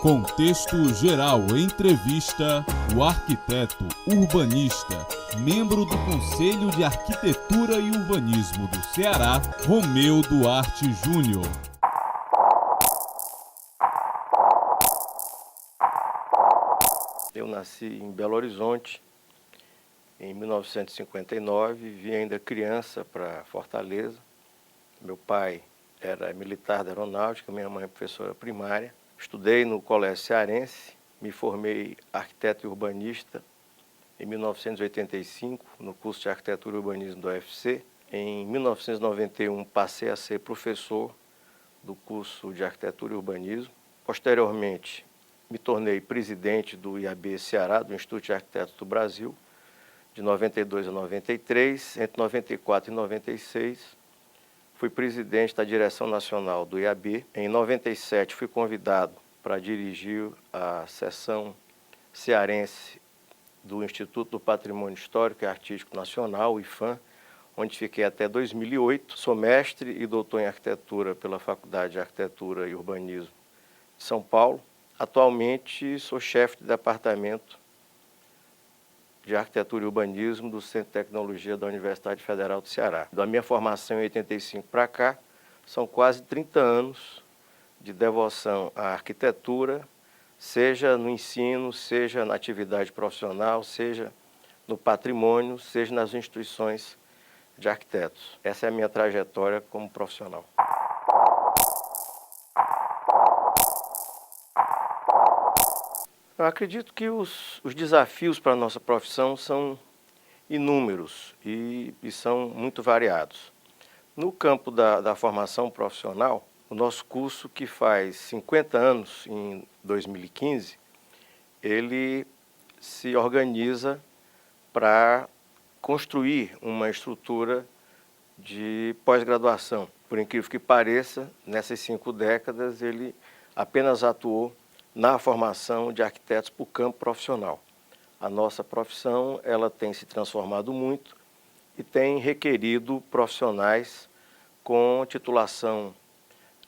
Contexto Geral entrevista o arquiteto urbanista, membro do Conselho de Arquitetura e Urbanismo do Ceará, Romeu Duarte Júnior. Eu nasci em Belo Horizonte em 1959, vim ainda criança para Fortaleza. Meu pai era militar da aeronáutica, minha mãe professora primária. Estudei no Colégio Cearense, me formei arquiteto e urbanista em 1985, no curso de Arquitetura e Urbanismo do UFC. Em 1991, passei a ser professor do curso de Arquitetura e Urbanismo. Posteriormente, me tornei presidente do IAB Ceará, do Instituto de Arquitetos do Brasil, de 92 a 93. Entre 94 e 96, fui presidente da direção nacional do IAB. Em 97, fui convidado para dirigir a seção cearense do Instituto do Patrimônio Histórico e Artístico Nacional, o IPHAN, onde fiquei até 2008. Sou mestre e doutor em arquitetura pela Faculdade de Arquitetura e Urbanismo de São Paulo. Atualmente sou chefe de departamento de Arquitetura e Urbanismo do Centro de Tecnologia da Universidade Federal do Ceará. Da minha formação em 85 para cá, são quase 30 anos de devoção à arquitetura, seja no ensino, seja na atividade profissional, seja no patrimônio, seja nas instituições de arquitetos. Essa é a minha trajetória como profissional. Eu acredito que os desafios para a nossa profissão são inúmeros e são muito variados. No campo da formação profissional, o nosso curso, que faz 50 anos em 2015, ele se organiza para construir uma estrutura de pós-graduação. Por incrível que pareça, nessas 5 décadas ele apenas atuou na formação de arquitetos para o campo profissional. A nossa profissão ela tem se transformado muito e tem requerido profissionais com titulação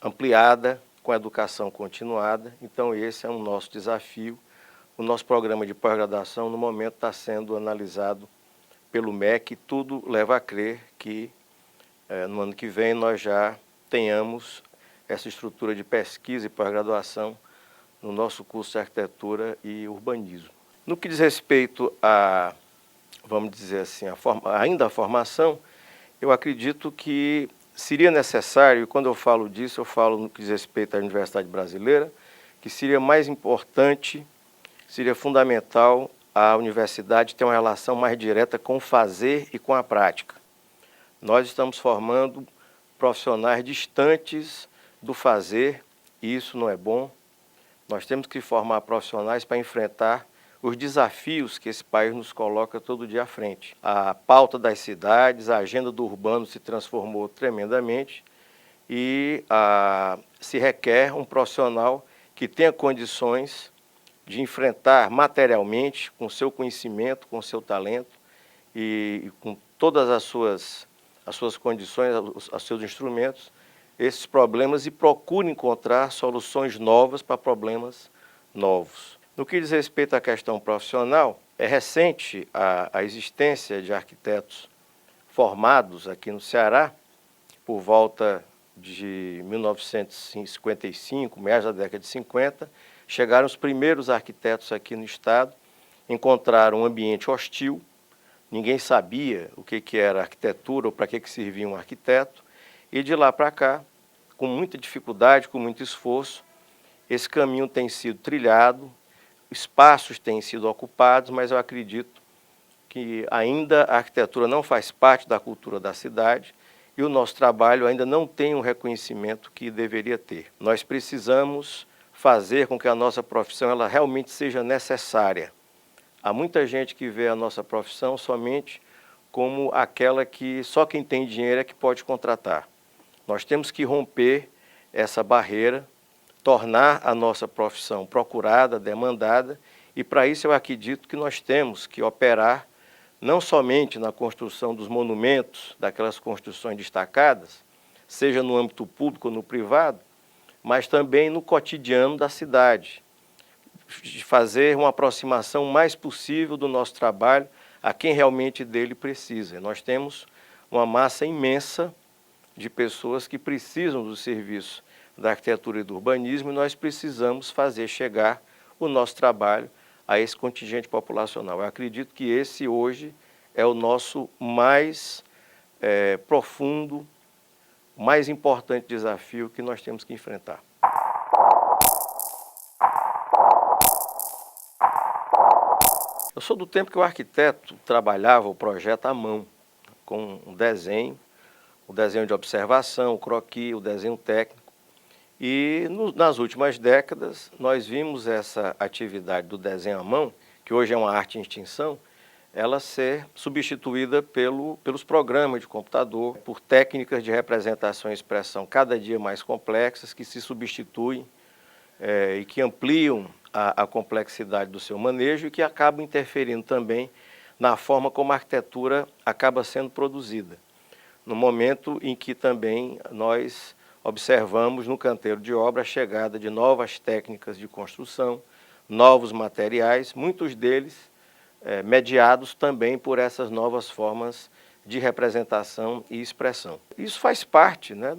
ampliada, com educação continuada. Então esse é o nosso desafio. O nosso programa de pós-graduação no momento está sendo analisado pelo MEC e tudo leva a crer que no ano que vem nós já tenhamos essa estrutura de pesquisa e pós-graduação no nosso curso de Arquitetura e Urbanismo. No que diz respeito a, vamos dizer assim, ainda a formação, eu acredito que seria necessário, e quando eu falo disso, eu falo no que diz respeito à Universidade Brasileira, que seria mais importante, seria fundamental a universidade ter uma relação mais direta com o fazer e com a prática. Nós estamos formando profissionais distantes do fazer, e isso não é bom. Nós temos que formar profissionais para enfrentar os desafios que esse país nos coloca todo dia à frente. A pauta das cidades, a agenda do urbano se transformou tremendamente e se requer um profissional que tenha condições de enfrentar materialmente, com seu conhecimento, com seu talento e com todas as suas condições, os seus instrumentos, esses problemas e procure encontrar soluções novas para problemas novos. No que diz respeito à questão profissional, é recente a existência de arquitetos formados aqui no Ceará, por volta de 1955, meados da década de 50, chegaram os primeiros arquitetos aqui no estado, encontraram um ambiente hostil, ninguém sabia o que era arquitetura ou para que servia um arquiteto, e de lá para cá, com muita dificuldade, com muito esforço, esse caminho tem sido trilhado, espaços têm sido ocupados, mas eu acredito que ainda a arquitetura não faz parte da cultura da cidade e o nosso trabalho ainda não tem um reconhecimento que deveria ter. Nós precisamos fazer com que a nossa profissão ela realmente seja necessária. Há muita gente que vê a nossa profissão somente como aquela que só quem tem dinheiro é que pode contratar. Nós temos que romper essa barreira, tornar a nossa profissão procurada, demandada, e para isso eu acredito que nós temos que operar não somente na construção dos monumentos, daquelas construções destacadas, seja no âmbito público ou no privado, mas também no cotidiano da cidade. de fazer uma aproximação mais possível do nosso trabalho a quem realmente dele precisa. Nós temos uma massa imensa de pessoas que precisam do serviço da arquitetura e do urbanismo e nós precisamos fazer chegar o nosso trabalho a esse contingente populacional. Eu acredito que esse hoje é o nosso mais profundo, mais importante desafio que nós temos que enfrentar. Eu sou do tempo que o arquiteto trabalhava o projeto à mão, com um desenho, o desenho de observação, o croquis, o desenho técnico. E nas últimas décadas nós vimos essa atividade do desenho à mão, que hoje é uma arte em extinção, ela ser substituída pelos programas de computador, por técnicas de representação e expressão cada dia mais complexas, que se substituem e que ampliam a complexidade do seu manejo e que acabam interferindo também na forma como a arquitetura acaba sendo produzida. No momento em que também nós observamos no canteiro de obra a chegada de novas técnicas de construção, novos materiais, muitos deles mediados também por essas novas formas de representação e expressão. Isso faz parte, né,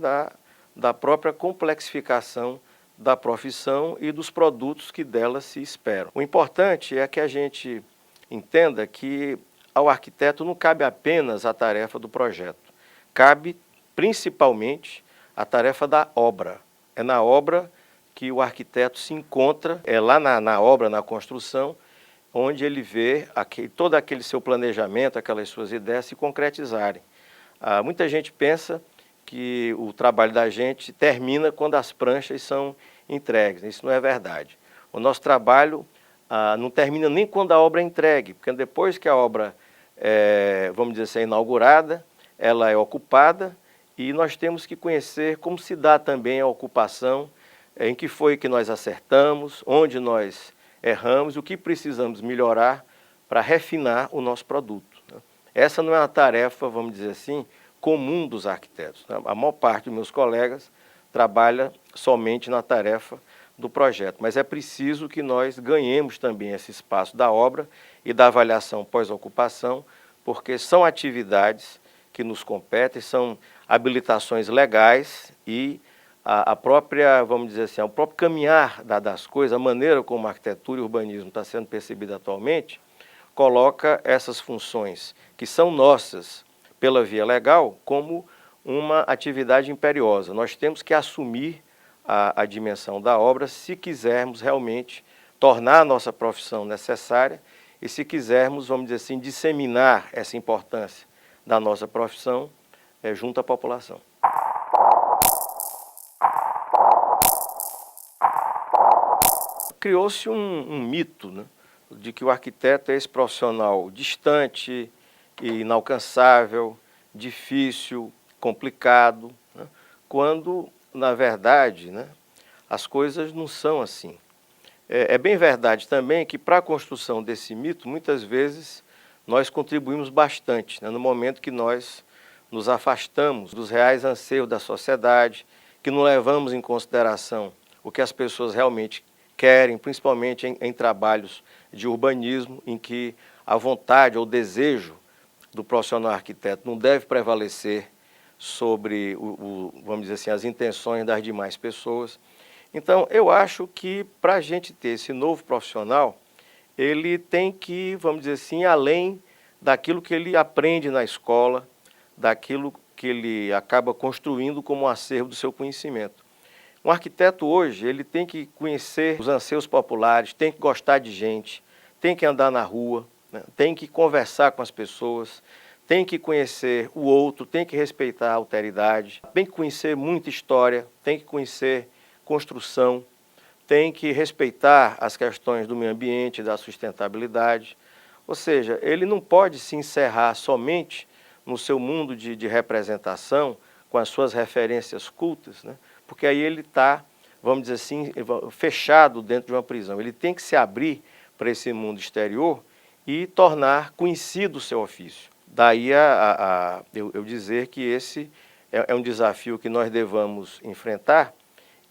da própria complexificação da profissão e dos produtos que dela se esperam. O importante é que a gente entenda que ao arquiteto não cabe apenas a tarefa do projeto, cabe principalmente a tarefa da obra. É na obra que o arquiteto se encontra, é lá na obra, na construção, onde ele vê todo aquele seu planejamento, aquelas suas ideias se concretizarem. Muita gente pensa que o trabalho da gente termina quando as pranchas são entregues. Isso não é verdade. O nosso trabalho não termina nem quando a obra é entregue, porque depois que a obra vamos dizer assim, é inaugurada, ela é ocupada e nós temos que conhecer como se dá também a ocupação, em que foi que nós acertamos, onde nós erramos, o que precisamos melhorar para refinar o nosso produto. Essa não é uma tarefa, vamos dizer assim, comum dos arquitetos. A maior parte dos meus colegas trabalha somente na tarefa do projeto, mas é preciso que nós ganhemos também esse espaço da obra e da avaliação pós-ocupação, porque são atividades que nos competem, são habilitações legais e a própria, vamos dizer assim, o próprio caminhar das coisas, a maneira como a arquitetura e o urbanismo está sendo percebida atualmente, coloca essas funções que são nossas pela via legal como uma atividade imperiosa. Nós temos que assumir a dimensão da obra se quisermos realmente tornar a nossa profissão necessária e se quisermos, vamos dizer assim, disseminar essa importância da nossa profissão junto à população. Criou-se um mito, né, de que o arquiteto é esse profissional distante, inalcançável, difícil, complicado, né, quando, na verdade, né, as coisas não são assim. É bem verdade também que para a construção desse mito, muitas vezes, nós contribuímos bastante, né, no momento que nós nos afastamos dos reais anseios da sociedade, que não levamos em consideração o que as pessoas realmente querem, principalmente em trabalhos de urbanismo, em que a vontade ou o desejo do profissional arquiteto não deve prevalecer sobre, vamos dizer assim, as intenções das demais pessoas. Então, eu acho que para a gente ter esse novo profissional, ele tem que, vamos dizer assim, além daquilo que ele aprende na escola, daquilo que ele acaba construindo como um acervo do seu conhecimento. Um arquiteto hoje, ele tem que conhecer os anseios populares, tem que gostar de gente, tem que andar na rua, né, tem que conversar com as pessoas, tem que conhecer o outro, tem que respeitar a alteridade, tem que conhecer muita história, tem que conhecer construção, tem que respeitar as questões do meio ambiente, da sustentabilidade. Ou seja, ele não pode se encerrar somente no seu mundo de representação, com as suas referências cultas, né? Porque aí ele está, vamos dizer assim, fechado dentro de uma prisão. Ele tem que se abrir para esse mundo exterior e tornar conhecido o seu ofício. Daí eu dizer que esse é um desafio que nós devamos enfrentar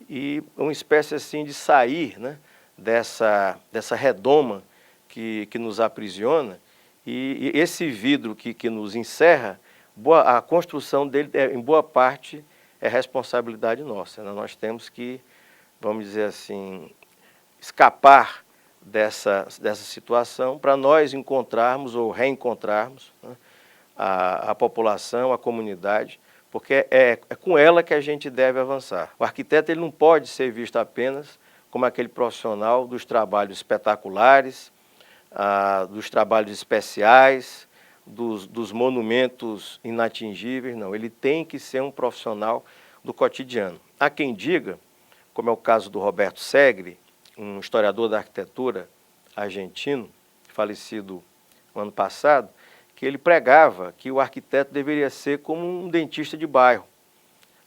e uma espécie assim de sair, né, dessa redoma que nos aprisiona, e esse vidro que nos encerra, a construção dele, em boa parte, é responsabilidade nossa, né? Nós temos que, vamos dizer assim, escapar dessa situação para nós encontrarmos ou reencontrarmos, né, a população, a comunidade, porque é com ela que a gente deve avançar. O arquiteto ele não pode ser visto apenas como aquele profissional dos trabalhos espetaculares, dos trabalhos especiais, dos monumentos inatingíveis, não. Ele tem que ser um profissional do cotidiano. Há quem diga, como é o caso do Roberto Segre, um historiador da arquitetura argentino, falecido no ano passado, que ele pregava que o arquiteto deveria ser como um dentista de bairro,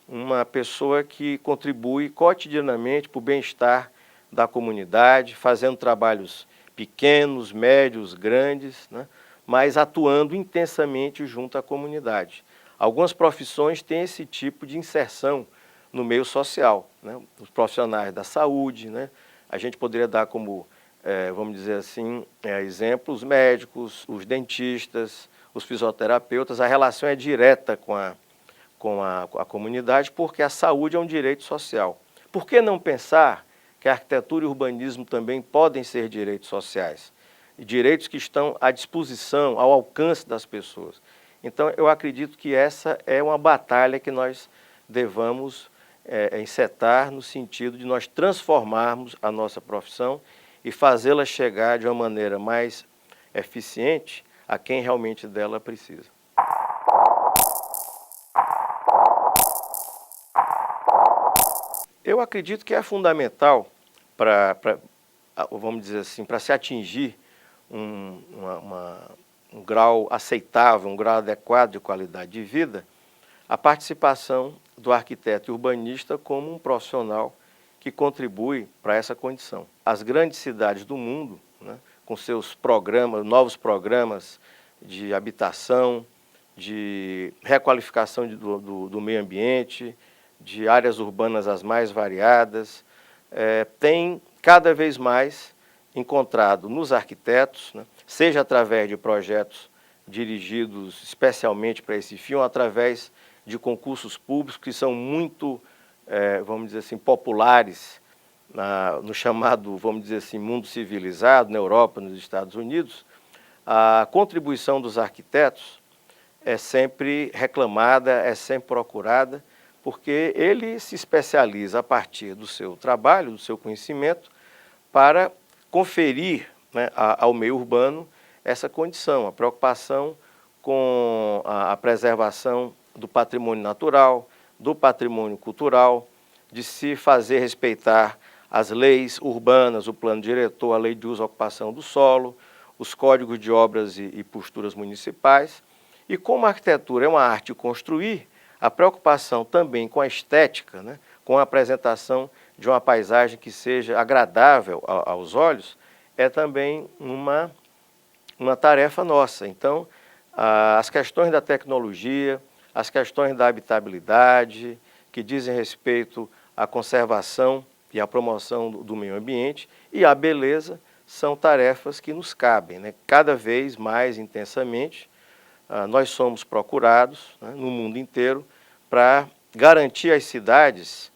uma pessoa que contribui cotidianamente para o bem-estar da comunidade, fazendo trabalhos pequenos, médios, grandes, né, mas atuando intensamente junto à comunidade. Algumas profissões têm esse tipo de inserção no meio social, né? Os profissionais da saúde, né? A gente poderia dar como, vamos dizer assim, exemplos, os médicos, os dentistas, os fisioterapeutas. A relação é direta com a comunidade, porque a saúde é um direito social. Por que não pensar que a arquitetura e o urbanismo também podem ser direitos sociais? Direitos que estão à disposição, ao alcance das pessoas. Então, eu acredito que essa é uma batalha que nós devamos encetar no sentido de nós transformarmos a nossa profissão e fazê-la chegar de uma maneira mais eficiente a quem realmente dela precisa. Eu acredito que é fundamental vamos dizer assim, para se atingir um grau aceitável, um grau adequado de qualidade de vida, a participação do arquiteto e urbanista como um profissional que contribui para essa condição. As grandes cidades do mundo, né, com seus programas, novos programas de habitação, de requalificação do meio ambiente, de áreas urbanas as mais variadas, tem cada vez mais encontrado nos arquitetos, né, seja através de projetos dirigidos especialmente para esse fim, ou através de concursos públicos que são muito, vamos dizer assim, populares no chamado, vamos dizer assim, mundo civilizado, na Europa, nos Estados Unidos. A contribuição dos arquitetos é sempre reclamada, é sempre procurada, porque ele se especializa a partir do seu trabalho, do seu conhecimento, para conferir, né, ao meio urbano essa condição, a preocupação com a preservação do patrimônio natural, do patrimônio cultural, de se fazer respeitar as leis urbanas, o plano diretor, a lei de uso e ocupação do solo, os códigos de obras e posturas municipais. E como a arquitetura é uma arte de construir, a preocupação também com a estética, né, com a apresentação de uma paisagem que seja agradável aos olhos, é também uma tarefa nossa. Então, as questões da tecnologia, as questões da habitabilidade, que dizem respeito à conservação e à promoção do meio ambiente, e à beleza, são tarefas que nos cabem, né? Cada vez mais intensamente, nós somos procurados, né, no mundo inteiro para garantir às cidades,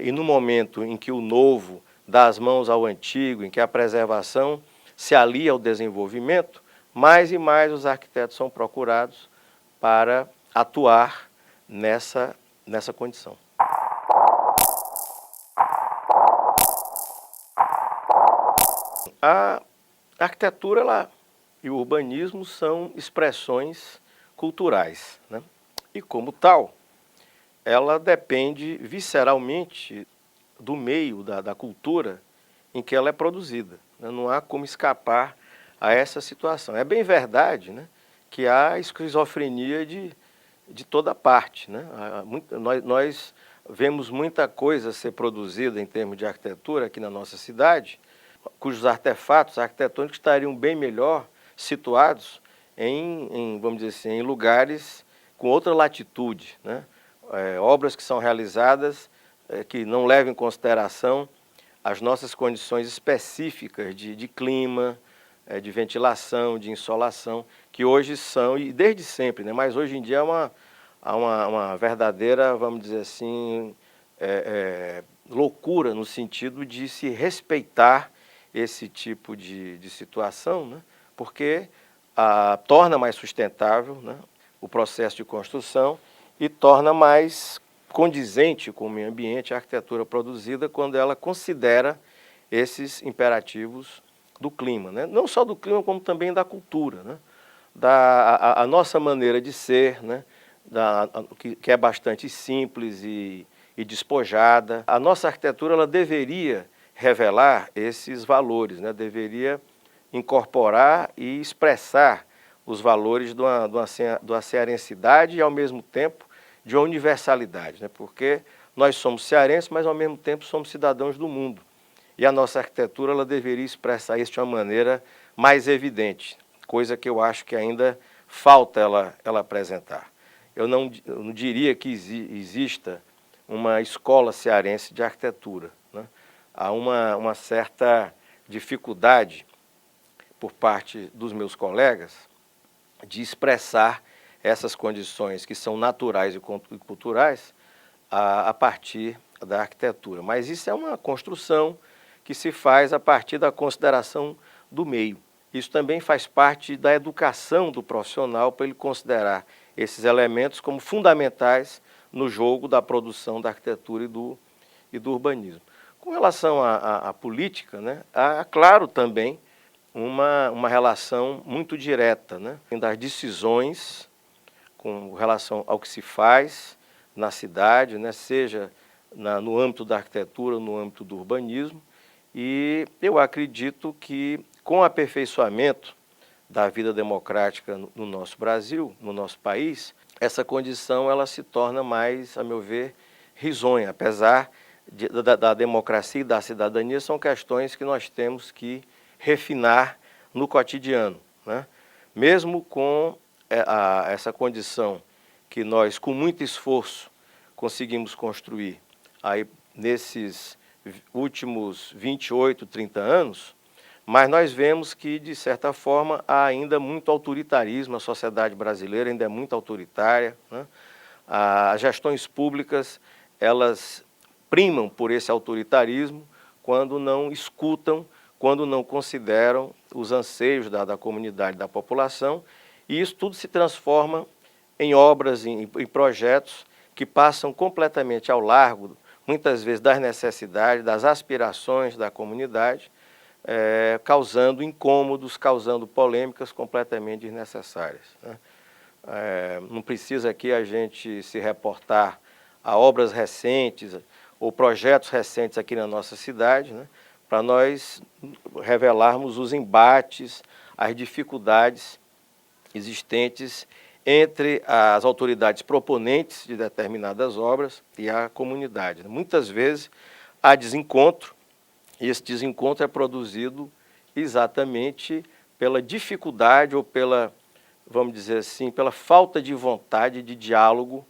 e no momento em que o novo dá as mãos ao antigo, em que a preservação se alia ao desenvolvimento, mais e mais os arquitetos são procurados para atuar nessa condição. A arquitetura e o urbanismo são expressões culturais, né? E como tal, ela depende visceralmente do meio, da cultura em que ela é produzida, né? Não há como escapar a essa situação. É bem verdade, né, que há esquizofrenia de toda parte, né? Nós vemos muita coisa ser produzida em termos de arquitetura aqui na nossa cidade, cujos artefatos arquitetônicos estariam bem melhor situados vamos dizer assim, em lugares com outra latitude, né? Obras que são realizadas que não levam em consideração as nossas condições específicas de clima, de ventilação, de insolação, que hoje são, e desde sempre, né? Mas hoje em dia há uma verdadeira, vamos dizer assim, loucura no sentido de se respeitar esse tipo de situação, né? Porque torna mais sustentável, né, o processo de construção e torna mais condizente com o meio ambiente a arquitetura produzida quando ela considera esses imperativos do clima, né? Não só do clima, como também da cultura, né? A nossa maneira de ser, né? Que é bastante simples e despojada. A nossa arquitetura ela deveria revelar esses valores, né? Deveria incorporar e expressar os valores de uma cearensidade e, ao mesmo tempo, de uma universalidade, né? Porque nós somos cearenses, mas, ao mesmo tempo, somos cidadãos do mundo. E a nossa arquitetura ela deveria expressar isso de uma maneira mais evidente, coisa que eu acho que ainda falta ela apresentar. Eu não diria que exista uma escola cearense de arquitetura, né? Há uma certa dificuldade por parte dos meus colegas de expressar essas condições que são naturais e culturais a partir da arquitetura. Mas isso é uma construção que se faz a partir da consideração do meio. Isso também faz parte da educação do profissional para ele considerar esses elementos como fundamentais no jogo da produção da arquitetura e do urbanismo. Com relação à política, né, há, claro, também uma relação muito direta, né, das decisões com relação ao que se faz na cidade, né, seja no âmbito da arquitetura, no âmbito do urbanismo, e eu acredito que com o aperfeiçoamento da vida democrática no nosso Brasil, no nosso país, essa condição ela se torna mais, a meu ver, risonha, apesar da democracia e da cidadania, são questões que nós temos que refinar no cotidiano, né? Mesmo com essa condição que nós, com muito esforço, conseguimos construir aí nesses últimos 28, 30 anos, mas nós vemos que, de certa forma, há ainda muito autoritarismo, a sociedade brasileira ainda é muito autoritária, né? As gestões públicas, elas primam por esse autoritarismo quando não escutam, quando não consideram os anseios da comunidade, da população, e isso tudo se transforma em obras, em projetos que passam completamente ao largo, muitas vezes, das necessidades, das aspirações da comunidade, causando incômodos, causando polêmicas completamente desnecessárias, né? Não precisa aqui a gente se reportar a obras recentes ou projetos recentes aqui na nossa cidade, né, para nós revelarmos os embates, as dificuldades existentes entre as autoridades proponentes de determinadas obras e a comunidade. Muitas vezes há desencontro, e esse desencontro é produzido exatamente pela dificuldade ou pela, vamos dizer assim, pela falta de vontade de diálogo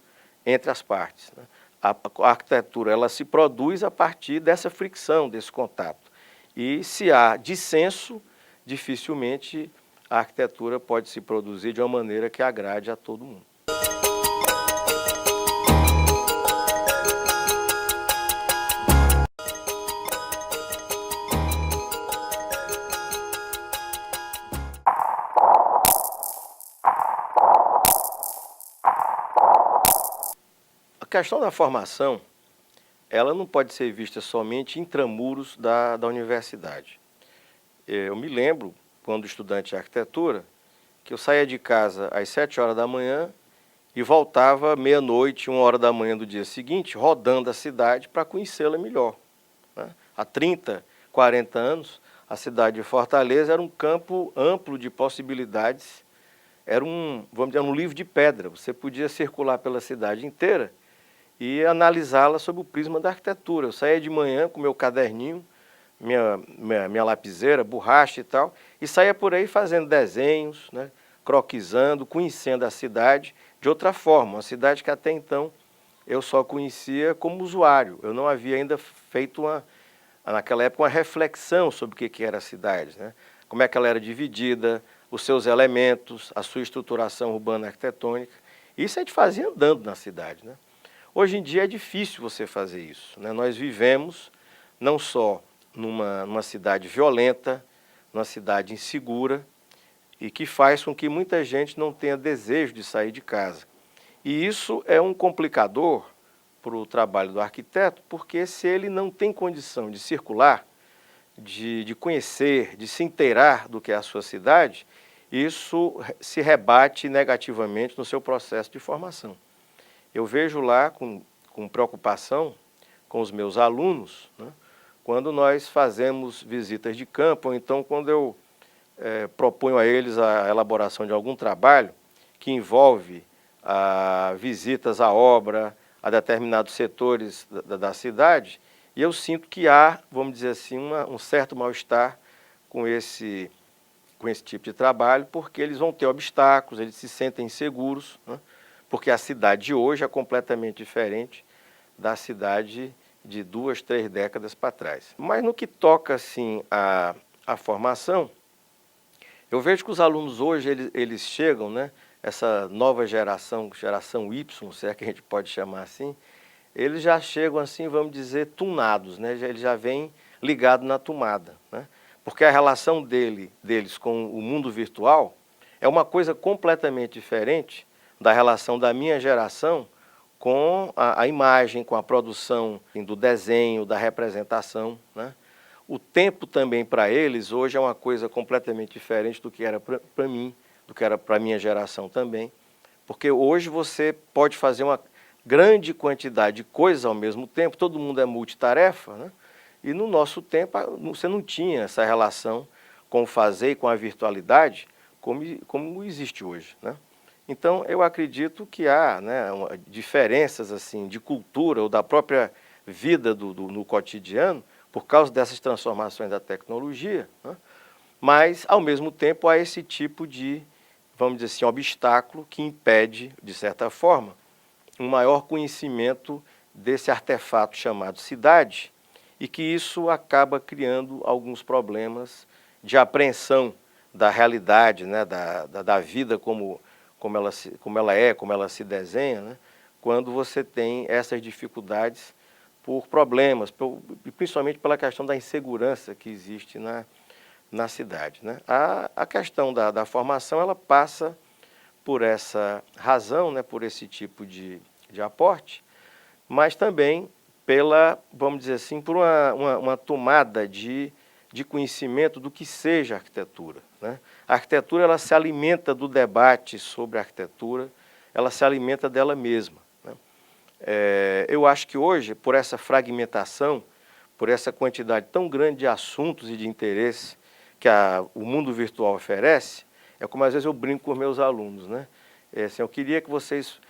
entre as partes, né? A arquitetura ela se produz a partir dessa fricção, desse contato. E se há dissenso, dificilmente a arquitetura pode se produzir de uma maneira que agrade a todo mundo. A questão da formação, ela não pode ser vista somente intramuros da universidade. Eu me lembro, quando estudante de arquitetura, que eu saía de casa às 7 horas da manhã e voltava meia-noite, 1 hora da manhã do dia seguinte, rodando a cidade para conhecê-la melhor, né? Há 30, 40 anos, a cidade de Fortaleza era um campo amplo de possibilidades, era vamos dizer, um livro de pedra. Você podia circular pela cidade inteira e analisá-la sob o prisma da arquitetura. Eu saía de manhã com meu caderninho, minha lapiseira, borracha e tal, e saía por aí fazendo desenhos, né, croquisando, conhecendo a cidade de outra forma, uma cidade que até então eu só conhecia como usuário. Eu não havia ainda feito naquela época, uma reflexão sobre o que era a cidade, né? Como é que ela era dividida, os seus elementos, a sua estruturação urbana arquitetônica. Isso a gente fazia andando na cidade, né? Hoje em dia é difícil você fazer isso, né? Nós vivemos não só numa cidade violenta, numa cidade insegura, e que faz com que muita gente não tenha desejo de sair de casa. E isso é um complicador para o trabalho do arquiteto, porque se ele não tem condição de circular, de conhecer, de se inteirar do que é a sua cidade, isso se rebate negativamente no seu processo de formação. Eu vejo lá com preocupação com os meus alunos, né, quando nós fazemos visitas de campo, ou então quando eu proponho a eles a elaboração de algum trabalho que envolve visitas à obra, a determinados setores da cidade, e eu sinto que há, vamos dizer assim, um certo mal-estar com esse tipo de trabalho, porque eles vão ter obstáculos, eles se sentem inseguros, né? Porque a cidade de hoje é completamente diferente da cidade de 2, 3 décadas para trás. Mas no que toca assim à formação, eu vejo que os alunos hoje, eles chegam, né, essa nova geração Y, se é que a gente pode chamar assim, eles já chegam assim, vamos dizer, tunados, né? Eles já vêm ligados na tomada, né? Porque a relação deles com o mundo virtual é uma coisa completamente diferente da relação da minha geração com a imagem, com a produção do desenho, da representação, né? O tempo também para eles hoje é uma coisa completamente diferente do que era para mim, do que era para a minha geração também, porque hoje você pode fazer uma grande quantidade de coisas ao mesmo tempo, todo mundo é multitarefa, né? E no nosso tempo você não tinha essa relação com o fazer e com a virtualidade como existe hoje, né? Então eu acredito que há, né, diferenças assim de cultura ou da própria vida no cotidiano por causa dessas transformações da tecnologia, né? Mas ao mesmo tempo há esse tipo de, vamos dizer assim, obstáculo que impede, de certa forma, um maior conhecimento desse artefato chamado cidade, e que isso acaba criando alguns problemas de apreensão da realidade, né, da vida como ela se desenha, né, quando você tem essas dificuldades por problemas, principalmente pela questão da insegurança que existe na cidade, né. A questão da formação, ela passa por essa razão, né, por esse tipo de aporte, mas também pela, vamos dizer assim, por uma tomada de conhecimento do que seja arquitetura, né? A arquitetura, ela se alimenta do debate sobre a arquitetura, ela se alimenta dela mesma, né? Eu acho que hoje, por essa fragmentação, por essa quantidade tão grande de assuntos e de interesse que o mundo virtual oferece, é como às vezes eu brinco com os meus alunos, né? Assim, eu queria que vocês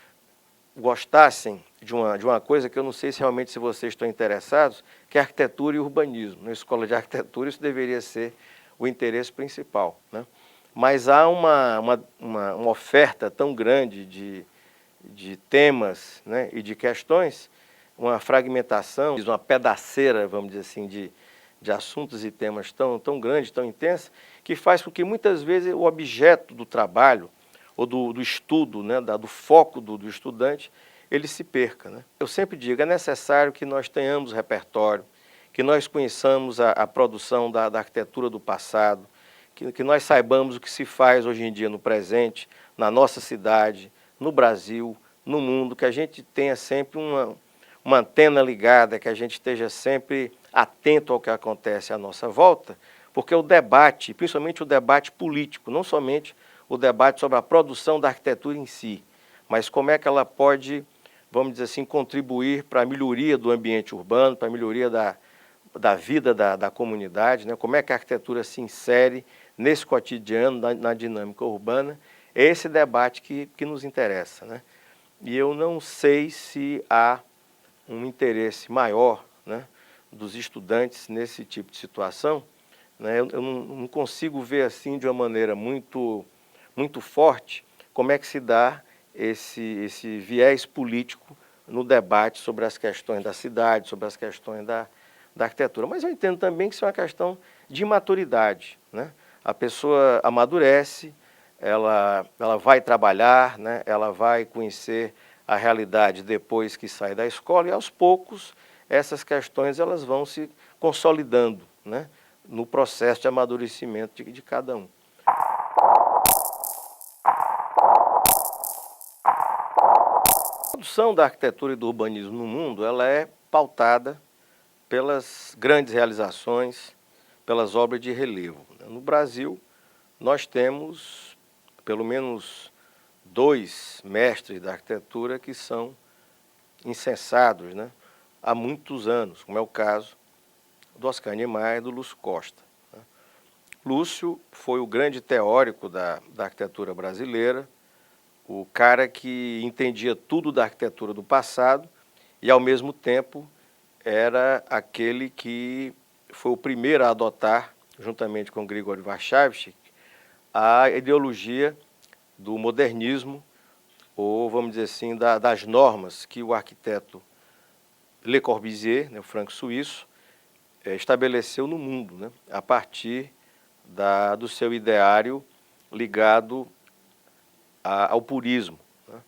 gostassem de uma coisa que eu não sei se realmente se vocês estão interessados, que é arquitetura e urbanismo. Na escola de arquitetura isso deveria ser o interesse principal, né? Mas há uma oferta tão grande de temas, né, e de questões, uma fragmentação, uma pedaceira, vamos dizer assim, de assuntos e temas tão grande, tão intensa, que faz com que muitas vezes o objeto do trabalho ou do estudo, né, do foco do estudante, ele se perca, né? Eu sempre digo, é necessário que nós tenhamos repertório, que nós conheçamos a produção da arquitetura do passado, que nós saibamos o que se faz hoje em dia no presente, na nossa cidade, no Brasil, no mundo, que a gente tenha sempre uma antena ligada, que a gente esteja sempre atento ao que acontece à nossa volta, porque o debate, principalmente o debate político, não somente o debate sobre a produção da arquitetura em si, mas como é que ela pode, vamos dizer assim, contribuir para a melhoria do ambiente urbano, para a melhoria da vida da comunidade, né? Como é que a arquitetura se insere nesse cotidiano, na dinâmica urbana. É esse debate que nos interessa, né? E eu não sei se há um interesse maior, né, dos estudantes nesse tipo de situação, né? Eu não consigo ver assim de uma maneira muito forte como é que se dá esse viés político no debate sobre as questões da cidade, sobre as questões da da arquitetura. Mas eu entendo também que isso é uma questão de maturidade, né? A pessoa amadurece, ela vai trabalhar, né? Ela vai conhecer a realidade depois que sai da escola e aos poucos essas questões elas vão se consolidando, né? No processo de amadurecimento de cada um. A produção da arquitetura e do urbanismo no mundo ela é pautada pelas grandes realizações, pelas obras de relevo. No Brasil, nós temos pelo menos 2 mestres da arquitetura que são incensados, né, há muitos anos, como é o caso do Oscar Niemeyer e do Lúcio Costa. Lúcio foi o grande teórico da arquitetura brasileira, o cara que entendia tudo da arquitetura do passado e, ao mesmo tempo, era aquele que foi o primeiro a adotar, juntamente com Grigori Warshawski, a ideologia do modernismo, ou, vamos dizer assim, das normas que o arquiteto Le Corbusier, né, o franco-suíço, estabeleceu no mundo, né, a partir do seu ideário ligado ao purismo. Né.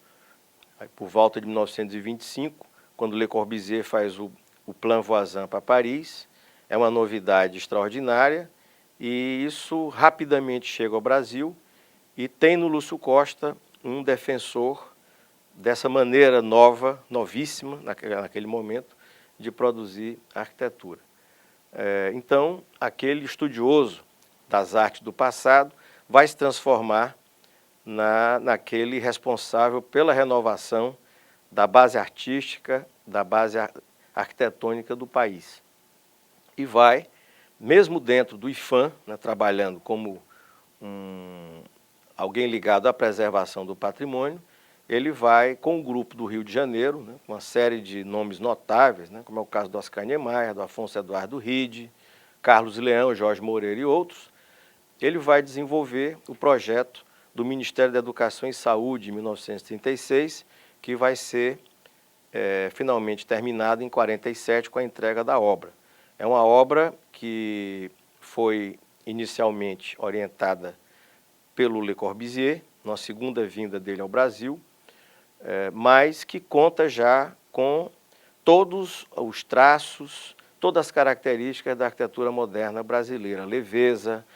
Aí, por volta de 1925, quando Le Corbusier faz o Plan Voisin para Paris, é uma novidade extraordinária e isso rapidamente chega ao Brasil e tem no Lúcio Costa um defensor dessa maneira nova, novíssima, naquele momento, de produzir arquitetura. Então, aquele estudioso das artes do passado vai se transformar naquele responsável pela renovação da base artística, da base arquitetônica do país. E vai, mesmo dentro do IPHAN, né, trabalhando como alguém ligado à preservação do patrimônio, ele vai com o grupo do Rio de Janeiro, né, com uma série de nomes notáveis, né, como é o caso do Oscar Niemeyer, do Afonso Eduardo Ride, Carlos Leão, Jorge Moreira e outros, ele vai desenvolver o projeto do Ministério da Educação e Saúde, em 1936, que vai ser finalmente terminado em 1947 com a entrega da obra. É uma obra que foi inicialmente orientada pelo Le Corbusier, na segunda vinda dele ao Brasil, mas que conta já com todos os traços, todas as características da arquitetura moderna brasileira, a leveza,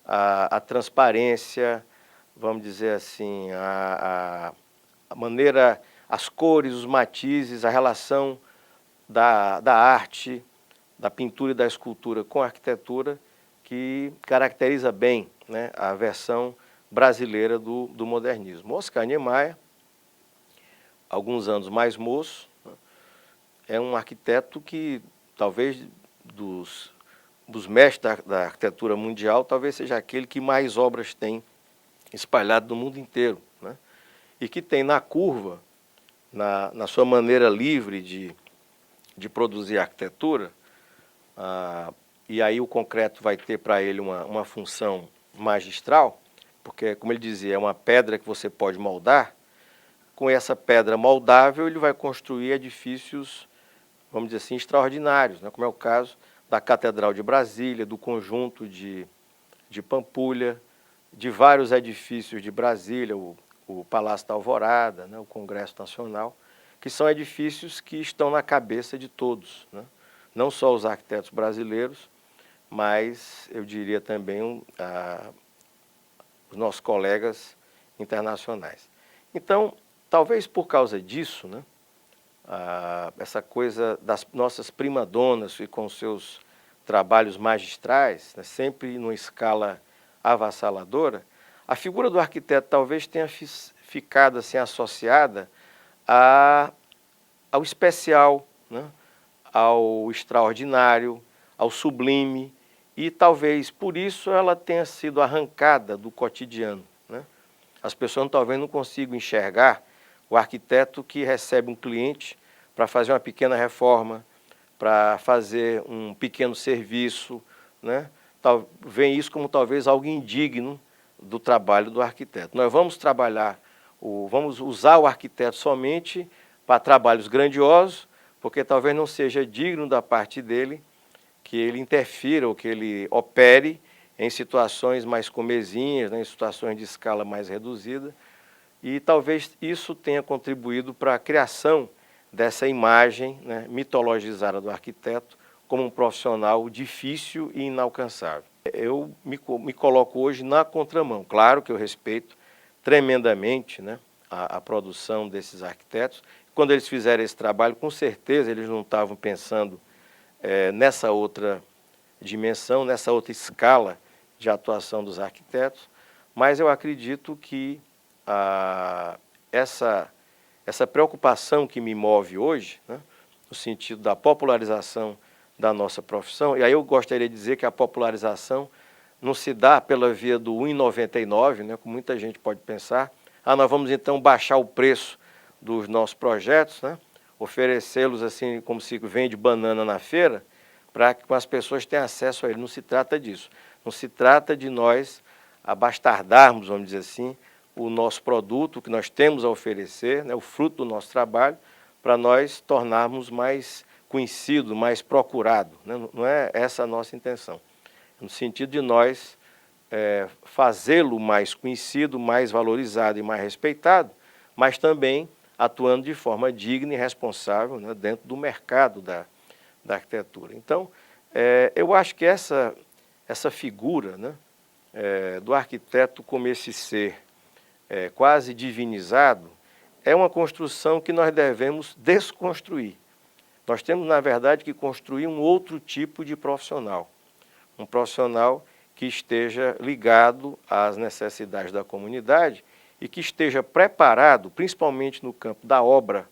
a transparência, vamos dizer assim, a maneira, as cores, os matizes, a relação da arte, da pintura e da escultura com a arquitetura, que caracteriza bem, né, a versão brasileira do modernismo. Oscar Niemeyer, alguns anos mais moço, é um arquiteto que talvez dos mestres da arquitetura mundial, talvez seja aquele que mais obras tem espalhado no mundo inteiro, né? E que tem na curva, na sua maneira livre de produzir arquitetura, e aí o concreto vai ter para ele uma função magistral, porque, como ele dizia, é uma pedra que você pode moldar. Com essa pedra moldável, ele vai construir edifícios, vamos dizer assim, extraordinários, né? Como é o caso da Catedral de Brasília, do conjunto de Pampulha, de vários edifícios de Brasília, o Palácio da Alvorada, né? O Congresso Nacional, que são edifícios que estão na cabeça de todos, né? Não só os arquitetos brasileiros, mas eu diria também os nossos colegas internacionais. Então, talvez por causa disso, né, essa coisa das nossas primadonas e com seus trabalhos magistrais, né, sempre numa escala avassaladora, a figura do arquiteto talvez tenha ficado assim, associada ao especial, né, ao extraordinário, ao sublime, e talvez por isso ela tenha sido arrancada do cotidiano, né? As pessoas talvez não consigam enxergar o arquiteto que recebe um cliente para fazer uma pequena reforma, para fazer um pequeno serviço, né? Vem isso como talvez algo indigno do trabalho do arquiteto. Nós vamos vamos usar o arquiteto somente para trabalhos grandiosos, porque talvez não seja digno da parte dele que ele interfira ou que ele opere em situações mais comezinhas, né, em situações de escala mais reduzida, e talvez isso tenha contribuído para a criação dessa imagem, né, mitologizada do arquiteto como um profissional difícil e inalcançável. Eu me coloco hoje na contramão. Claro que eu respeito tremendamente, né, a produção desses arquitetos. Quando eles fizeram esse trabalho, com certeza eles não estavam pensando nessa outra dimensão, nessa outra escala de atuação dos arquitetos, mas eu acredito que essa preocupação que me move hoje, né, no sentido da popularização da nossa profissão, e aí eu gostaria de dizer que a popularização não se dá pela via do 1,99, né, como muita gente pode pensar, nós vamos então baixar o preço dos nossos projetos, né, oferecê-los assim como se vende banana na feira, para que as pessoas tenham acesso a ele. Não se trata disso. Não se trata de nós abastardarmos, vamos dizer assim, o nosso produto, o que nós temos a oferecer, né, o fruto do nosso trabalho, para nós tornarmos mais conhecido, mais procurado, né? Não é essa a nossa intenção. No sentido de nós fazê-lo mais conhecido, mais valorizado e mais respeitado, mas também atuando de forma digna e responsável, né, dentro do mercado da arquitetura. Então, eu acho que essa figura, né, do arquiteto como esse ser quase divinizado é uma construção que nós devemos desconstruir. Nós temos, na verdade, que construir um outro tipo de profissional. Um profissional que esteja ligado às necessidades da comunidade e que esteja preparado, principalmente no campo da obra,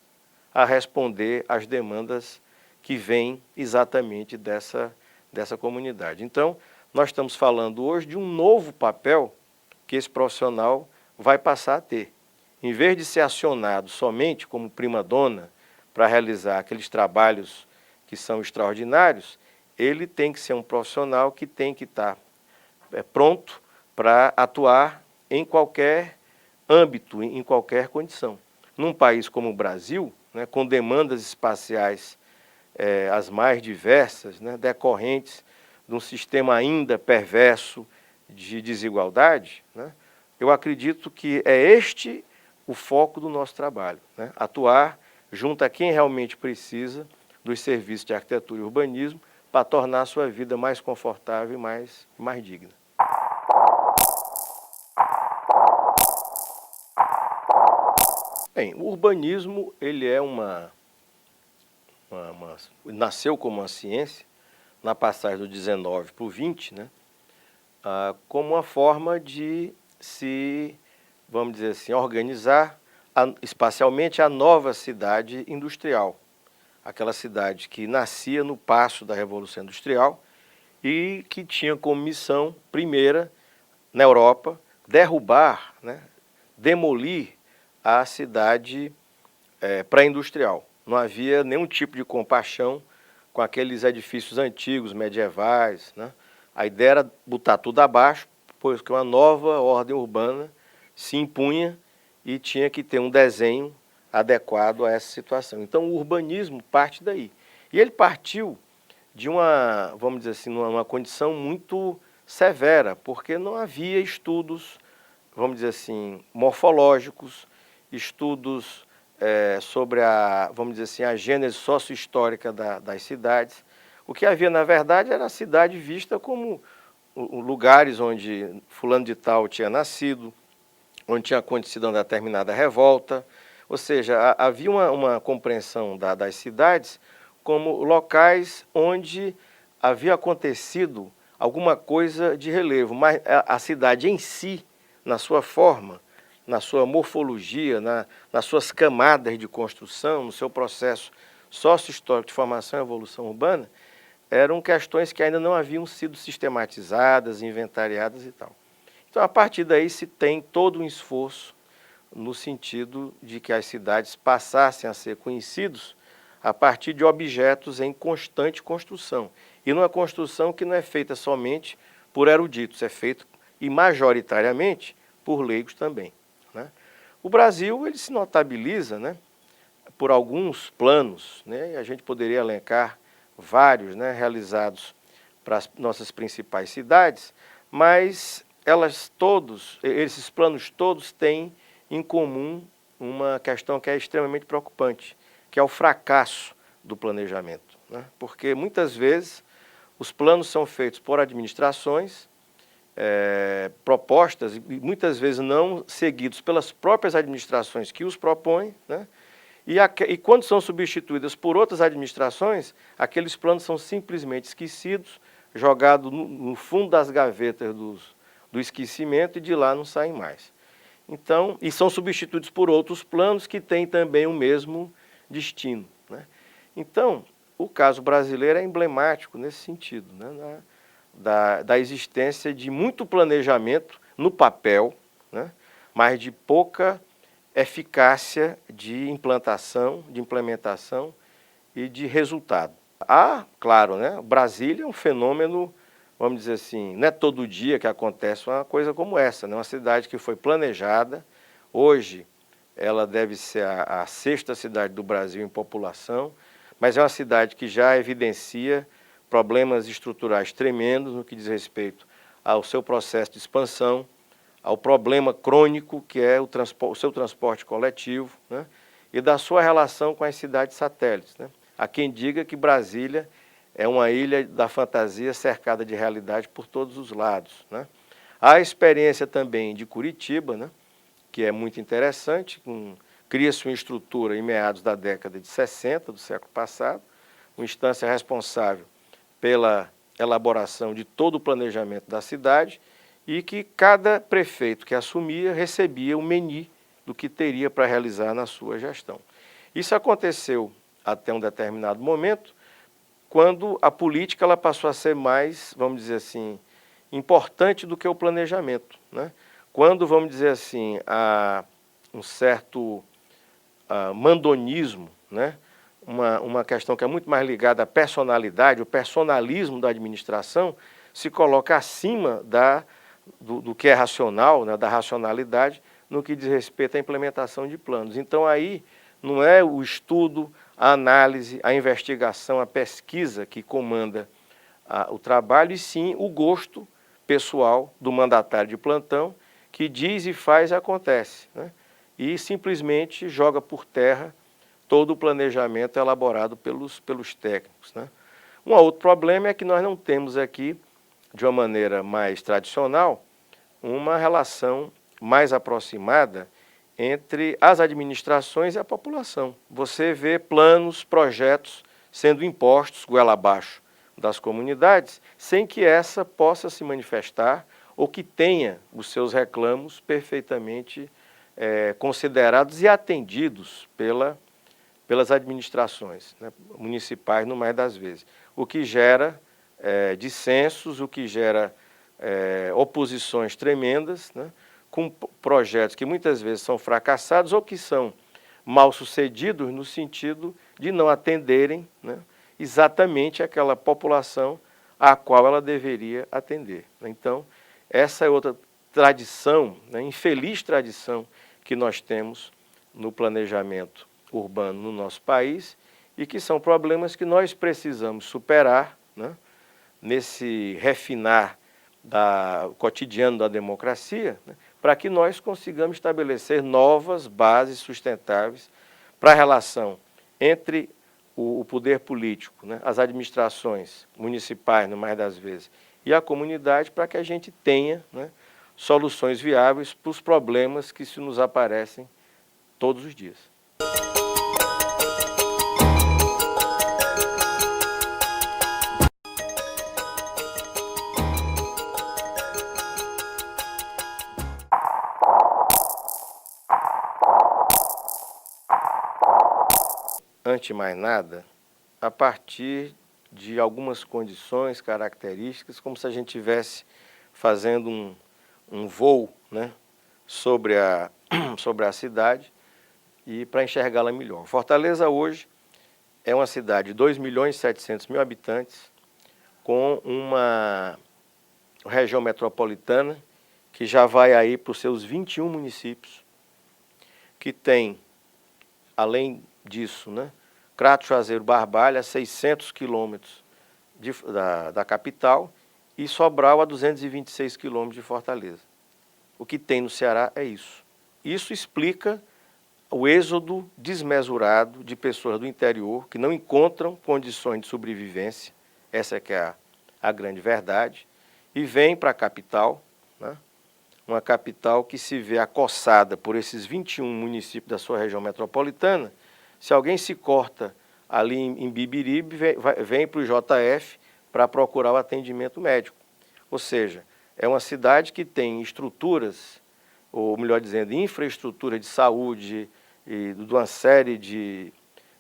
a responder às demandas que vêm exatamente dessa comunidade. Então, nós estamos falando hoje de um novo papel que esse profissional vai passar a ter. Em vez de ser acionado somente como prima-dona para realizar aqueles trabalhos que são extraordinários, ele tem que ser um profissional que tem que estar pronto para atuar em qualquer âmbito, em qualquer condição. Num país como o Brasil, né, com demandas espaciais as mais diversas, né, decorrentes de um sistema ainda perverso de desigualdade, né, eu acredito que é este o foco do nosso trabalho, né, atuar junto a quem realmente precisa dos serviços de arquitetura e urbanismo para tornar a sua vida mais confortável e mais digna. Bem, o urbanismo ele é nasceu como uma ciência na passagem do 19 para o 20, né, como uma forma de se, vamos dizer assim, organizar espacialmente a nova cidade industrial, aquela cidade que nascia no passo da Revolução Industrial e que tinha como missão primeira, na Europa, derrubar, né, demolir a cidade pré-industrial. Não havia nenhum tipo de compaixão com aqueles edifícios antigos, medievais, né? A ideia era botar tudo abaixo, pois que uma nova ordem urbana se impunha e tinha que ter um desenho adequado a essa situação. Então o urbanismo parte daí. E ele partiu de uma, vamos dizer assim, uma condição muito severa, porque não havia estudos, vamos dizer assim, morfológicos, estudos sobre vamos dizer assim, a gênese sócio-histórica das cidades. O que havia, na verdade, era a cidade vista como lugares onde fulano de tal tinha nascido, onde tinha acontecido uma determinada revolta. Ou seja, havia uma compreensão das cidades como locais onde havia acontecido alguma coisa de relevo, mas a cidade em si, na sua forma, na sua morfologia, nas suas camadas de construção, no seu processo sócio-histórico de formação e evolução urbana, eram questões que ainda não haviam sido sistematizadas, inventariadas e tal. Então, a partir daí se tem todo um esforço no sentido de que as cidades passassem a ser conhecidos a partir de objetos em constante construção. E numa construção que não é feita somente por eruditos, é feita e majoritariamente por leigos também, né? O Brasil ele se notabiliza, né, por alguns planos, né, e a gente poderia elencar vários, né, realizados para as nossas principais cidades, mas esses planos todos têm em comum uma questão que é extremamente preocupante, que é o fracasso do planejamento, né? Porque muitas vezes os planos são feitos por administrações, propostas, e muitas vezes não seguidos pelas próprias administrações que os propõem, né? E quando são substituídas por outras administrações, aqueles planos são simplesmente esquecidos, jogados no fundo das gavetas do esquecimento e de lá não saem mais. Então, e são substituídos por outros planos que têm também o mesmo destino, né? Então, o caso brasileiro é emblemático nesse sentido, né? Da existência de muito planejamento no papel, né? Mas de pouca eficácia de implantação, de implementação e de resultado. Claro, né? Brasília é um fenômeno, vamos dizer assim, não é todo dia que acontece uma coisa como essa, né? Uma cidade que foi planejada, hoje ela deve ser a sexta cidade do Brasil em população, mas é uma cidade que já evidencia problemas estruturais tremendos no que diz respeito ao seu processo de expansão, ao problema crônico que é o seu transporte coletivo, né? E da sua relação com as cidades satélites, né? Há quem diga que Brasília é uma ilha da fantasia cercada de realidade por todos os lados, né? Há a experiência também de Curitiba, né? Que é muito interessante, cria-se uma estrutura em meados da década de 60 do século passado, uma instância responsável pela elaboração de todo o planejamento da cidade e que cada prefeito que assumia recebia o menu do que teria para realizar na sua gestão. Isso aconteceu até um determinado momento, quando a política ela passou a ser mais, vamos dizer assim, importante do que o planejamento, né? Quando, vamos dizer assim, há um certo mandonismo, né? Uma questão que é muito mais ligada à personalidade, o personalismo da administração se coloca acima do que é racional, né? Da racionalidade, no que diz respeito à implementação de planos. Então aí não é o estudo, a análise, a investigação, a pesquisa que comanda o trabalho, e sim o gosto pessoal do mandatário de plantão, que diz e faz e acontece, né? E simplesmente joga por terra todo o planejamento elaborado pelos técnicos, né? Um outro problema é que nós não temos aqui, de uma maneira mais tradicional, uma relação mais aproximada entre as administrações e a população. Você vê planos, projetos sendo impostos goela abaixo das comunidades, sem que essa possa se manifestar ou que tenha os seus reclamos perfeitamente considerados e atendidos pelas administrações, né, municipais, no mais das vezes. O que gera dissensos, o que gera oposições tremendas, né, com projetos que muitas vezes são fracassados ou que são mal sucedidos no sentido de não atenderem, né, exatamente aquela população à qual ela deveria atender. Então, essa é outra tradição, né, infeliz tradição que nós temos no planejamento urbano no nosso país e que são problemas que nós precisamos superar, né, nesse refinar cotidiano da democracia, né, para que nós consigamos estabelecer novas bases sustentáveis para a relação entre o poder político, né, as administrações municipais, no mais das vezes, e a comunidade, para que a gente tenha, né, soluções viáveis para os problemas que se nos aparecem todos os dias. Antes de mais nada, a partir de algumas condições, características, como se a gente estivesse fazendo um voo, né, sobre a cidade e para enxergá-la melhor. Fortaleza hoje é uma cidade de 2.700.000 habitantes, com uma região metropolitana que já vai aí para os seus 21 municípios, que tem, além disso, né, Crato, Juazeiro, Barbalha, 600 quilômetros da capital e Sobral a 226 quilômetros de Fortaleza. O que tem no Ceará é isso. Isso explica o êxodo desmesurado de pessoas do interior que não encontram condições de sobrevivência, essa é que é a grande verdade, e vêm para a capital, né? Uma capital que se vê acossada por esses 21 municípios da sua região metropolitana. Se alguém se corta ali em Bibiribe, vem para o JF para procurar o atendimento médico. Ou seja, é uma cidade que tem estruturas, ou melhor dizendo, infraestrutura de saúde e de uma série de,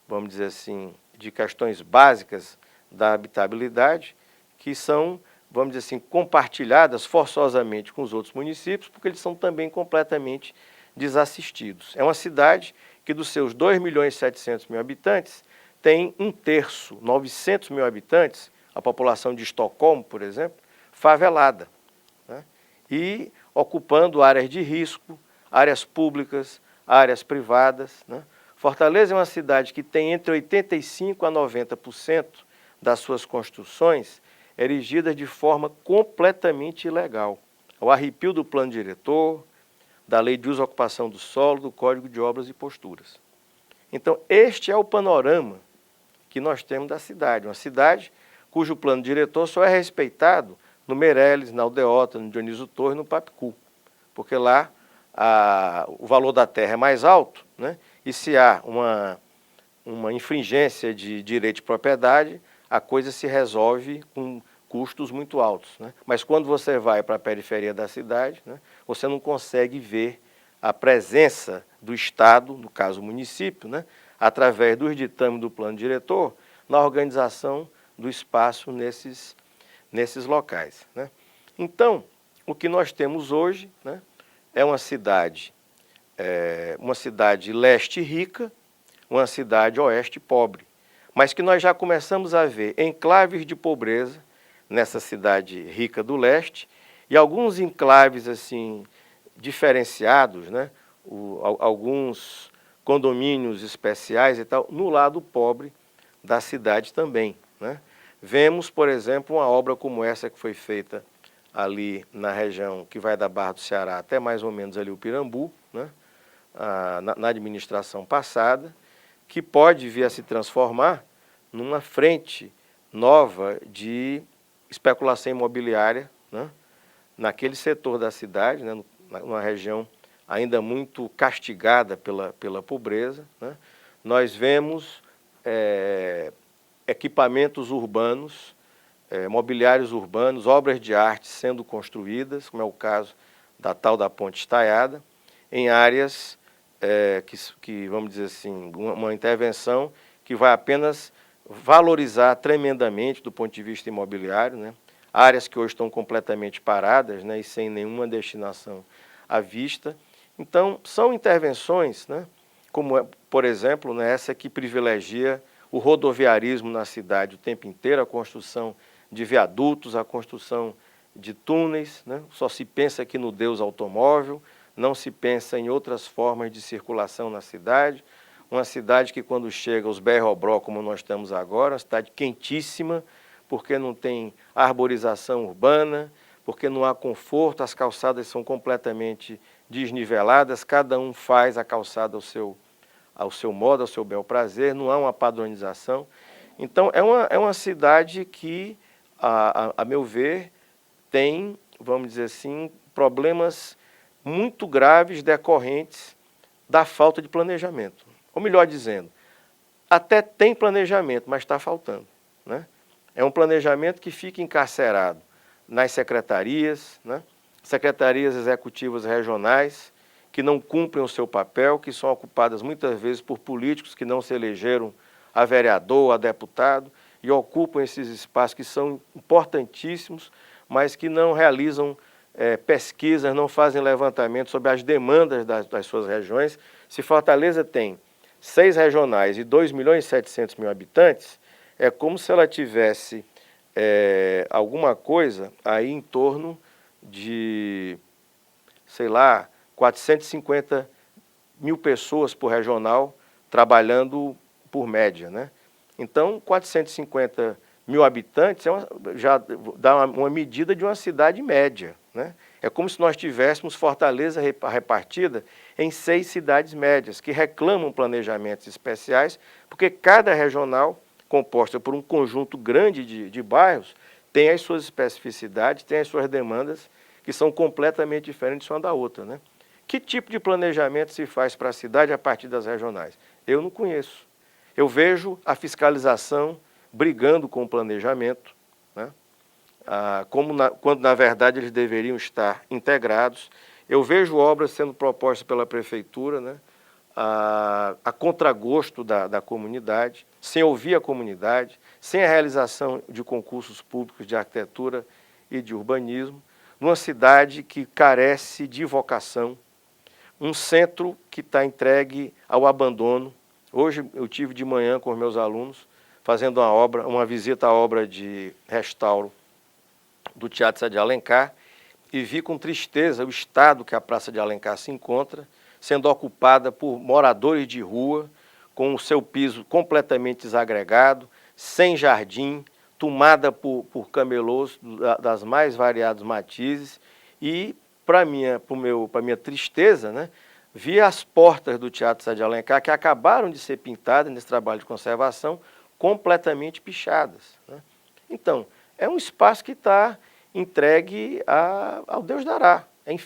vamos dizer assim, de questões básicas da habitabilidade que são, vamos dizer assim, compartilhadas forçosamente com os outros municípios, porque eles são também completamente desassistidos. É uma cidade que dos seus 2.700.000 habitantes, tem 1/3, 900.000 habitantes, a população de Estocolmo, por exemplo, favelada, né? E ocupando áreas de risco, áreas públicas, áreas privadas, né? Fortaleza é uma cidade que tem entre 85% a 90% das suas construções erigidas de forma completamente ilegal. O arrepio do plano diretor, da lei de uso e ocupação do solo, do Código de Obras e Posturas. Então, este é o panorama que nós temos da cidade. Uma cidade cujo plano diretor só é respeitado no Meireles, na Aldeota, no Dionísio Torres, no Papicu. Porque lá o valor da terra é mais alto, né? E se há uma infringência de direito de propriedade, a coisa se resolve com custos muito altos, né? Mas quando você vai para a periferia da cidade, né, você não consegue ver a presença do Estado, no caso o município, né, através dos ditames do plano diretor, na organização do espaço nesses locais, né? Então, o que nós temos hoje, né, é uma cidade leste rica, uma cidade oeste pobre, mas que nós já começamos a ver enclaves de pobreza nessa cidade rica do leste e alguns enclaves assim diferenciados, né, alguns condomínios especiais e tal, no lado pobre da cidade também, né? Vemos, por exemplo, uma obra como essa que foi feita ali na região que vai da Barra do Ceará até mais ou menos ali o Pirambu, né, na administração passada, que pode vir a se transformar numa frente nova de especulação imobiliária, né, naquele setor da cidade, né, numa região ainda muito castigada pela pobreza, né. Nós vemos equipamentos urbanos, mobiliários urbanos, obras de arte sendo construídas, como é o caso da tal da Ponte Estaiada, em áreas que, vamos dizer assim, uma intervenção que vai apenas valorizar tremendamente do ponto de vista imobiliário, né, áreas que hoje estão completamente paradas, né, e sem nenhuma destinação à vista. Então, são intervenções, né, como, por exemplo, né, essa que privilegia o rodoviarismo na cidade o tempo inteiro, a construção de viadutos, a construção de túneis, né? Só se pensa aqui no Deus automóvel, não se pensa em outras formas de circulação na cidade. Uma cidade que quando chega os berrobró, como nós estamos agora, uma cidade quentíssima, porque não tem arborização urbana, porque não há conforto, as calçadas são completamente desniveladas, cada um faz a calçada ao seu modo, ao seu bel prazer, não há uma padronização. Então, é uma cidade que, a meu ver, tem, vamos dizer assim, problemas muito graves decorrentes da falta de planejamento. Ou melhor dizendo, até tem planejamento, mas está faltando, né? É um planejamento que fica encarcerado nas secretarias, né? Secretarias executivas regionais, que não cumprem o seu papel, que são ocupadas muitas vezes por políticos que não se elegeram a vereador, a deputado, e ocupam esses espaços que são importantíssimos, mas que não realizam pesquisas, não fazem levantamento sobre as demandas das suas regiões. Se Fortaleza tem 6 regionais e 2.700.000 habitantes, é como se ela tivesse alguma coisa aí em torno de, sei lá, 450.000 pessoas por regional trabalhando por média, né? Então, 450 mil habitantes já dá uma medida de uma cidade média, né? É como se nós tivéssemos Fortaleza repartida em 6 cidades médias, que reclamam planejamentos especiais, porque cada regional, composta por um conjunto grande de bairros, tem as suas especificidades, tem as suas demandas, que são completamente diferentes uma da outra, né? Que tipo de planejamento se faz para a cidade a partir das regionais? Eu não conheço. Eu vejo a fiscalização brigando com o planejamento, né? Quando na verdade eles deveriam estar integrados. Eu vejo obras sendo propostas pela prefeitura, né? A contragosto da comunidade, sem ouvir a comunidade, sem a realização de concursos públicos de arquitetura e de urbanismo, numa cidade que carece de vocação, um centro que está entregue ao abandono. Hoje eu tive de manhã com os meus alunos fazendo uma visita à obra de restauro do Teatro de Alencar e vi com tristeza o estado que a Praça de Alencar se encontra, sendo ocupada por moradores de rua, com o seu piso completamente desagregado, sem jardim, tomada por camelôs das mais variados matizes e, para minha tristeza, né, vi as portas do Teatro de Alencar, que acabaram de ser pintadas nesse trabalho de conservação, completamente pichadas, né? Então, é um espaço que está entregue ao Deus dará.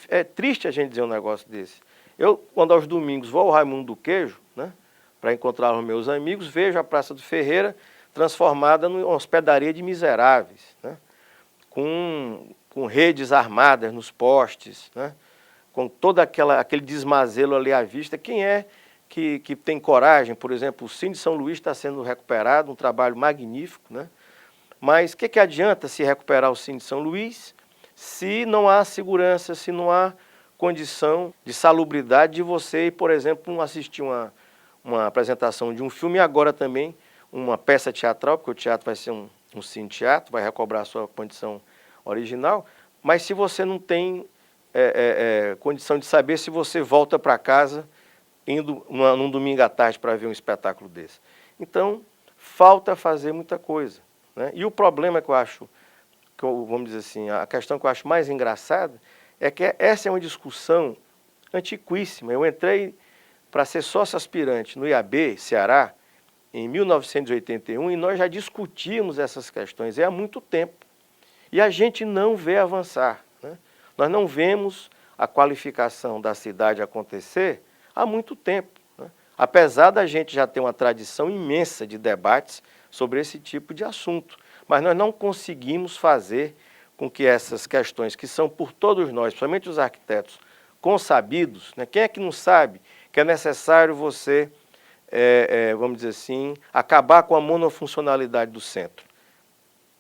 É triste a gente dizer um negócio desse. Eu, quando aos domingos vou ao Raimundo do Queijo, né, para encontrar os meus amigos, vejo a Praça do Ferreira transformada numa hospedaria de miseráveis, né, com redes armadas nos postes, né, com todo aquele desmazelo ali à vista. Quem é que tem coragem? Por exemplo, o Cine de São Luís está sendo recuperado, um trabalho magnífico, né? Mas o que adianta se recuperar o Cine de São Luís se não há segurança, se não há condição de salubridade de você, por exemplo, assistir uma apresentação de um filme e agora também uma peça teatral, porque o teatro vai ser um cine-teatro, vai recobrar a sua condição original, mas se você não tem condição de saber se você volta para casa indo num domingo à tarde para ver um espetáculo desse. Então, falta fazer muita coisa, né? E o problema que eu acho, vamos dizer assim, a questão que eu acho mais engraçada é que essa é uma discussão antiquíssima. Eu entrei para ser sócio aspirante no IAB, Ceará, em 1981, e nós já discutimos essas questões há muito tempo. E a gente não vê avançar, né? Nós não vemos a qualificação da cidade acontecer há muito tempo, né? Apesar da gente já ter uma tradição imensa de debates sobre esse tipo de assunto. Mas nós não conseguimos fazer com que essas questões, que são por todos nós, principalmente os arquitetos, consabidos, né? Quem é que não sabe que é necessário você, vamos dizer assim, acabar com a monofuncionalidade do centro?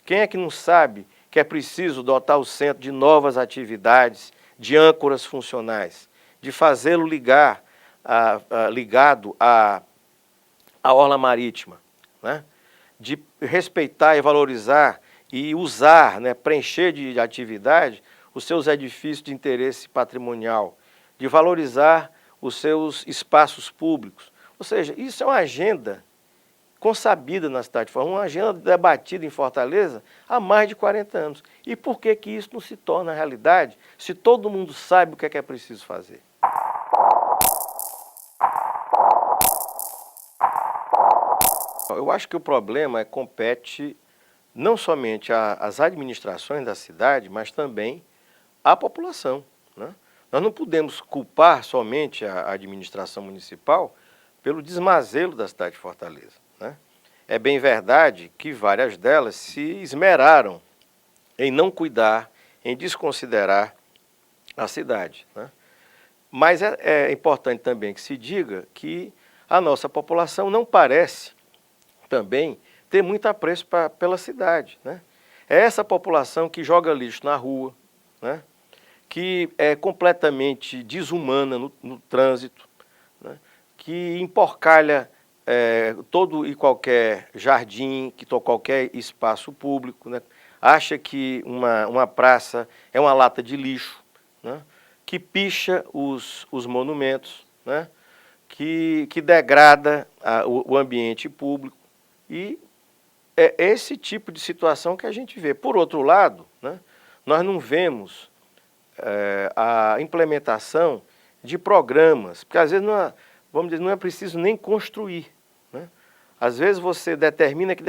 Quem é que não sabe que é preciso dotar o centro de novas atividades, de âncoras funcionais, de fazê-lo ligado à orla marítima, né? De respeitar e valorizar e usar, né, preencher de atividade os seus edifícios de interesse patrimonial, de valorizar os seus espaços públicos. Ou seja, isso é uma agenda consabida na cidade de Fortaleza, uma agenda debatida em Fortaleza há mais de 40 anos. E por que isso não se torna realidade se todo mundo sabe o que é preciso fazer? Eu acho que o problema compete não somente às administrações da cidade, mas também à população, né? Nós não podemos culpar somente a administração municipal pelo desmazelo da cidade de Fortaleza, né? É bem verdade que várias delas se esmeraram em não cuidar, em desconsiderar a cidade, né? Mas é importante também que se diga que a nossa população não parece também ter muito apreço pela cidade, né? É essa população que joga lixo na rua, né? Que é completamente desumana no trânsito, né? Que emporcalha todo e qualquer jardim, qualquer espaço público, né? Acha que uma praça é uma lata de lixo, né? Que picha os monumentos, né? Que degrada o ambiente público e é esse tipo de situação que a gente vê. Por outro lado, né, nós não vemos a implementação de programas, porque às vezes vamos dizer, não é preciso nem construir, né? Às vezes você determina que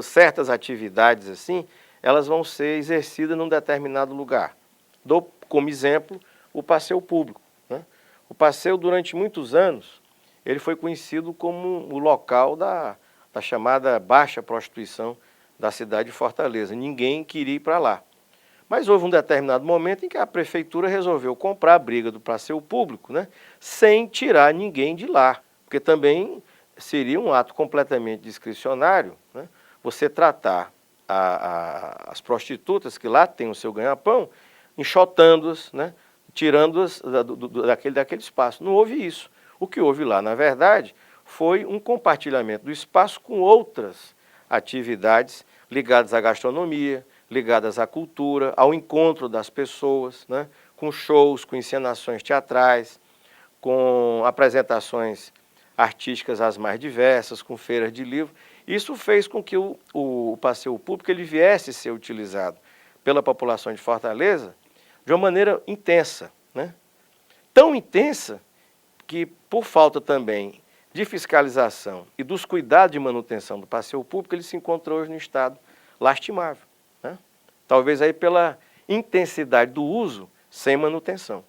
certas atividades assim, elas vão ser exercidas num determinado lugar. Dou como exemplo o passeio público, né? O passeio, durante muitos anos, ele foi conhecido como o local da chamada baixa prostituição da cidade de Fortaleza. Ninguém queria ir para lá. Mas houve um determinado momento em que a prefeitura resolveu comprar a briga do passeio público, né, sem tirar ninguém de lá, porque também seria um ato completamente discricionário, né, você tratar as prostitutas que lá têm o seu ganha-pão, enxotando-as, né, tirando-as daquele espaço. Não houve isso. O que houve lá, na verdade, foi um compartilhamento do espaço com outras atividades ligadas à gastronomia, ligadas à cultura, ao encontro das pessoas, né, com shows, com encenações teatrais, com apresentações artísticas as mais diversas, com feiras de livro. Isso fez com que o passeio público ele viesse a ser utilizado pela população de Fortaleza de uma maneira intensa, né? Tão intensa que, por falta também de fiscalização e dos cuidados de manutenção do passeio público, ele se encontra hoje no estado lastimável, né? Talvez aí pela intensidade do uso sem manutenção.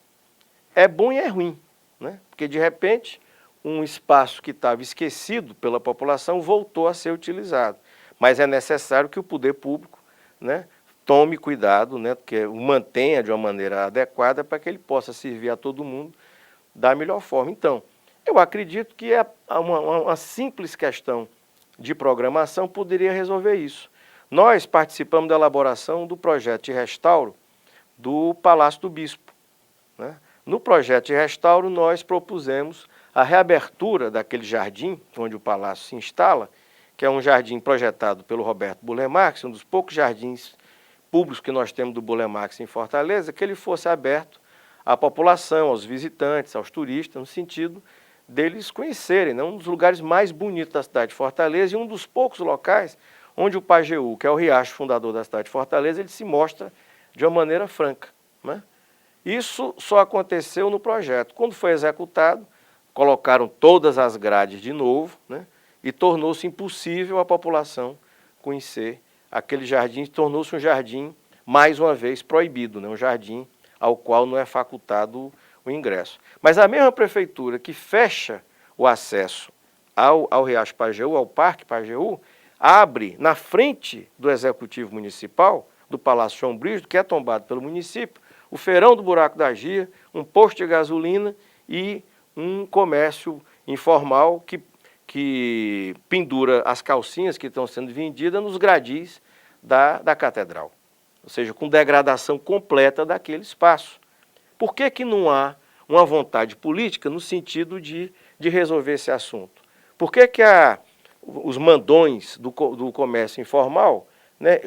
É bom e é ruim, né? Porque de repente um espaço que estava esquecido pela população voltou a ser utilizado. Mas é necessário que o poder público, né, tome cuidado, né, que o mantenha de uma maneira adequada para que ele possa servir a todo mundo da melhor forma. Então, eu acredito que uma simples questão de programação poderia resolver isso. Nós participamos da elaboração do projeto de restauro do Palácio do Bispo, né? No projeto de restauro, nós propusemos a reabertura daquele jardim onde o palácio se instala, que é um jardim projetado pelo Roberto Burle Marx, um dos poucos jardins públicos que nós temos do Burle Marx em Fortaleza, que ele fosse aberto à população, aos visitantes, aos turistas, no sentido deles conhecerem, né, um dos lugares mais bonitos da cidade de Fortaleza e um dos poucos locais onde o Pajeú, que é o riacho fundador da cidade de Fortaleza, ele se mostra de uma maneira franca, né? Isso só aconteceu no projeto. Quando foi executado, colocaram todas as grades de novo, né, e tornou-se impossível a população conhecer aquele jardim, tornou-se um jardim, mais uma vez, proibido, né, um jardim ao qual não é facultado o ingresso. Mas a mesma prefeitura que fecha o acesso ao Riacho Pajeú, ao Parque Pajeú, abre na frente do Executivo Municipal, do Palácio João Brígido, que é tombado pelo município, o feirão do Buraco da Gia, um posto de gasolina e um comércio informal que pendura as calcinhas que estão sendo vendidas nos gradis da catedral. Ou seja, com degradação completa daquele espaço. Por que não há uma vontade política no sentido de resolver esse assunto? Por que os mandões do comércio informal, né,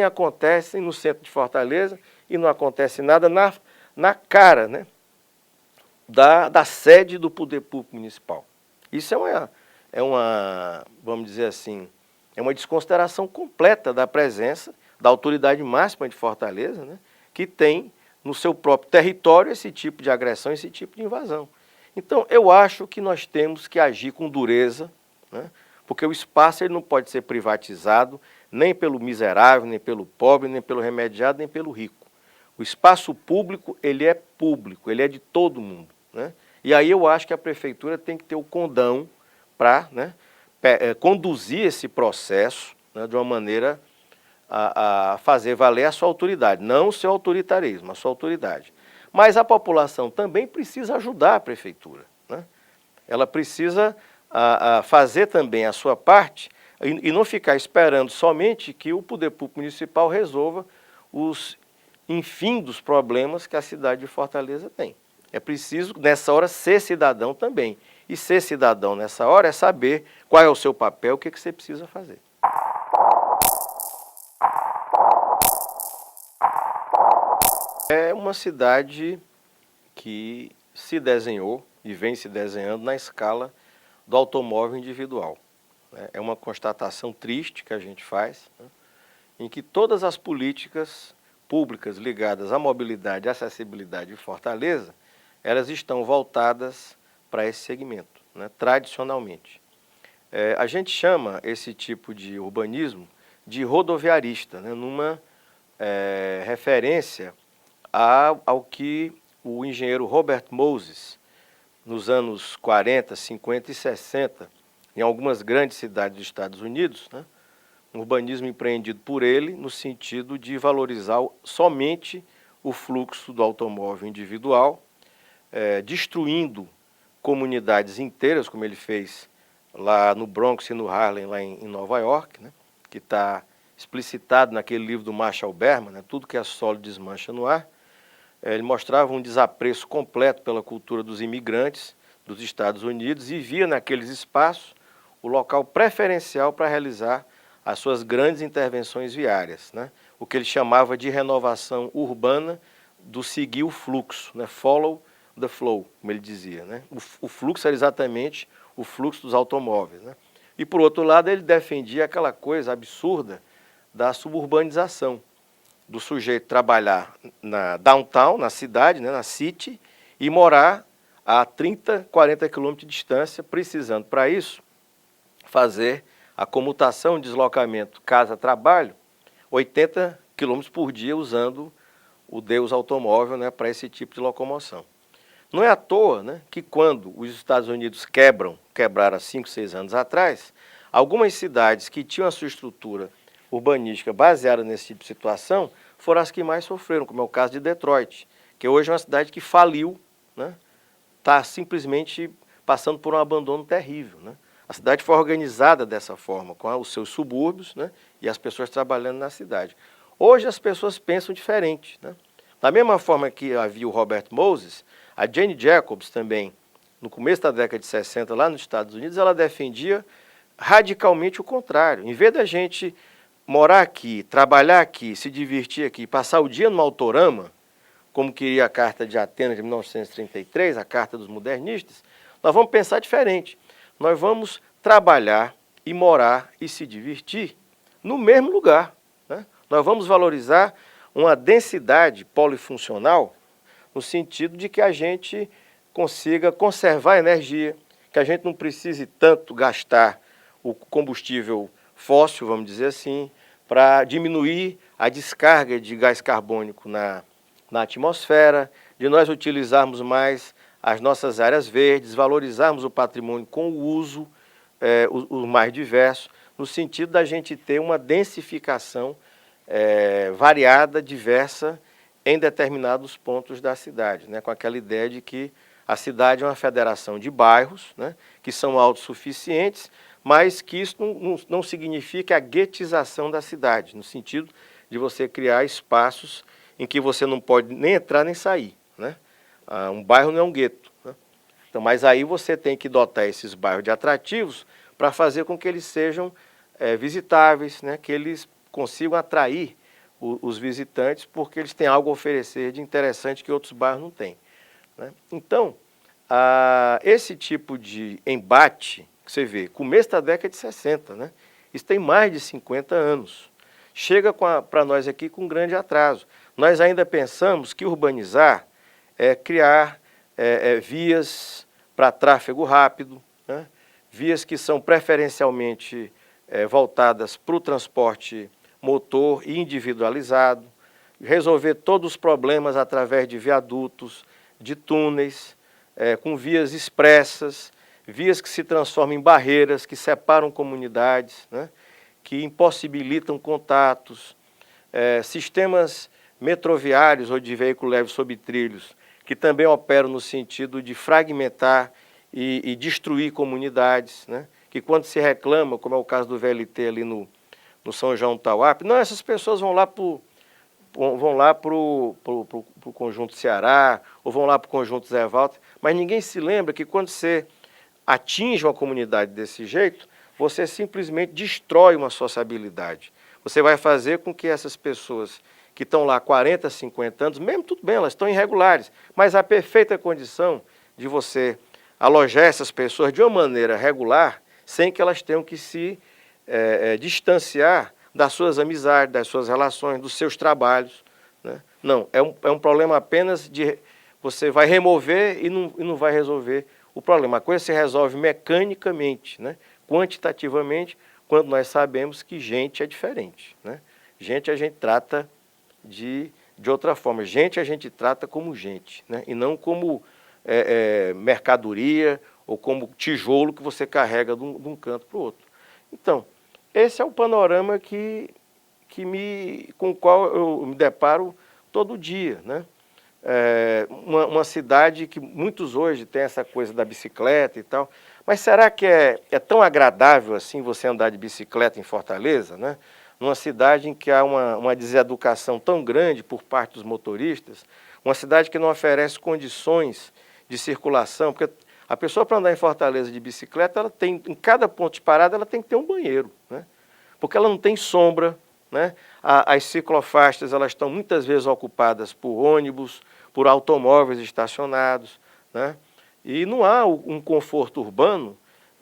acontecem no centro de Fortaleza e não acontece nada na cara, né, da sede do poder público municipal? Isso vamos dizer assim, é uma desconsideração completa da presença da autoridade máxima de Fortaleza, né, que tem no seu próprio território esse tipo de agressão, esse tipo de invasão. Então, eu acho que nós temos que agir com dureza, né, porque o espaço ele não pode ser privatizado nem pelo miserável, nem pelo pobre, nem pelo remediado, nem pelo rico. O espaço público, ele é de todo mundo, né? E aí eu acho que a prefeitura tem que ter o condão para, né, conduzir esse processo, né, de uma maneira a fazer valer a sua autoridade, não o seu autoritarismo, a sua autoridade. Mas a população também precisa ajudar a prefeitura, né? Ela precisa fazer também a sua parte e não ficar esperando somente que o poder público municipal resolva os infindos problemas que a cidade de Fortaleza tem. É preciso, nessa hora, ser cidadão também. E ser cidadão nessa hora é saber qual é o seu papel, o que você precisa fazer. É uma cidade que se desenhou e vem se desenhando na escala do automóvel individual. né? É uma constatação triste que a gente faz, né? Em que todas as políticas públicas ligadas à mobilidade e acessibilidade de Fortaleza, elas estão voltadas para esse segmento, né? Tradicionalmente. A gente chama esse tipo de urbanismo de rodoviarista, né? Numa referência ao que o engenheiro Robert Moses, nos anos 40, 50 e 60, em algumas grandes cidades dos Estados Unidos, né? Um urbanismo empreendido por ele no sentido de valorizar somente o fluxo do automóvel individual, destruindo comunidades inteiras, como ele fez lá no Bronx e no Harlem, lá em Nova York, né? Que está explicitado naquele livro do Marshall Berman, né? Tudo que é sólido desmancha no ar. Ele mostrava um desapreço completo pela cultura dos imigrantes dos Estados Unidos e via naqueles espaços o local preferencial para realizar as suas grandes intervenções viárias, né? O que ele chamava de renovação urbana do seguir o fluxo, né? Follow the flow, como ele dizia, né? O fluxo era exatamente o fluxo dos automóveis, né? E, por outro lado, ele defendia aquela coisa absurda da suburbanização, do sujeito trabalhar na downtown, na cidade, né, na city, e morar a 30, 40 quilômetros de distância, precisando, para isso, fazer a comutação, deslocamento casa-trabalho, 80 quilômetros por dia, usando o Deus automóvel, né, para esse tipo de locomoção. Não é à toa, né, que quando os Estados Unidos quebraram há 5, 6 anos atrás, algumas cidades que tinham a sua estrutura urbanística baseada nesse tipo de situação foram as que mais sofreram, como é o caso de Detroit, que hoje é uma cidade que faliu, né, está simplesmente passando por um abandono terrível, né? A cidade foi organizada dessa forma, com os seus subúrbios, né, e as pessoas trabalhando na cidade. Hoje as pessoas pensam diferente, né? Da mesma forma que havia o Robert Moses, a Jane Jacobs também, no começo da década de 60, lá nos Estados Unidos, ela defendia radicalmente o contrário. Em vez da gente morar aqui, trabalhar aqui, se divertir aqui, passar o dia no Autorama, como queria a Carta de Atenas de 1933, a Carta dos Modernistas, nós vamos pensar diferente. Nós vamos trabalhar e morar e se divertir no mesmo lugar, né? Nós vamos valorizar uma densidade polifuncional no sentido de que a gente consiga conservar a energia, que a gente não precise tanto gastar o combustível fóssil, vamos dizer assim, para diminuir a descarga de gás carbônico na atmosfera, de nós utilizarmos mais as nossas áreas verdes, valorizarmos o patrimônio com o uso o mais diverso, no sentido da gente ter uma densificação variada, diversa, em determinados pontos da cidade, né? Com aquela ideia de que a cidade é uma federação de bairros, né, que são autossuficientes, mas que isso não significa a guetização da cidade, no sentido de você criar espaços em que você não pode nem entrar nem sair, né? Um bairro não é um gueto, né? Então, mas aí você tem que dotar esses bairros de atrativos para fazer com que eles sejam visitáveis, né? Que eles consigam atrair os visitantes, porque eles têm algo a oferecer de interessante que outros bairros não têm, né? Então, esse tipo de embate, que você vê, começo da década de 60, né? Isso tem mais de 50 anos. Chega para nós aqui com um grande atraso. Nós ainda pensamos que urbanizar é criar vias para tráfego rápido, né? Vias que são preferencialmente voltadas para o transporte motor e individualizado, resolver todos os problemas através de viadutos, de túneis, com vias expressas, vias que se transformam em barreiras, que separam comunidades, né? Que impossibilitam contatos, sistemas metroviários ou de veículo leve sob trilhos, que também operam no sentido de fragmentar e destruir comunidades, né? Que quando se reclama, como é o caso do VLT ali no São João do Tauape, não, essas pessoas vão lá para o Conjunto Ceará, ou vão lá para o Conjunto Zé Walter, mas ninguém se lembra que quando você atinge uma comunidade desse jeito, você simplesmente destrói uma sociabilidade. Você vai fazer com que essas pessoas que estão lá há 40, 50 anos, mesmo tudo bem, elas estão irregulares, mas a perfeita condição de você alojar essas pessoas de uma maneira regular, sem que elas tenham que se distanciar das suas amizades, das suas relações, dos seus trabalhos, né? Não, é um problema apenas de você vai remover e não vai resolver o problema. A coisa se resolve mecanicamente, né? Quantitativamente, quando nós sabemos que gente é diferente, né? Gente a gente trata de outra forma. Gente a gente trata como gente, né? E não como mercadoria ou como tijolo que você carrega de um canto para o outro. Então, esse é o panorama com o qual eu me deparo todo dia, né? Uma cidade que muitos hoje têm essa coisa da bicicleta e tal, mas será que é tão agradável assim você andar de bicicleta em Fortaleza, né? Numa cidade em que há uma deseducação tão grande por parte dos motoristas, uma cidade que não oferece condições de circulação, porque a pessoa para andar em Fortaleza de bicicleta, ela tem, em cada ponto de parada, ela tem que ter um banheiro, né? Porque ela não tem sombra, né? As ciclofaixas, elas estão muitas vezes ocupadas por ônibus, por automóveis estacionados, né? E não há um conforto urbano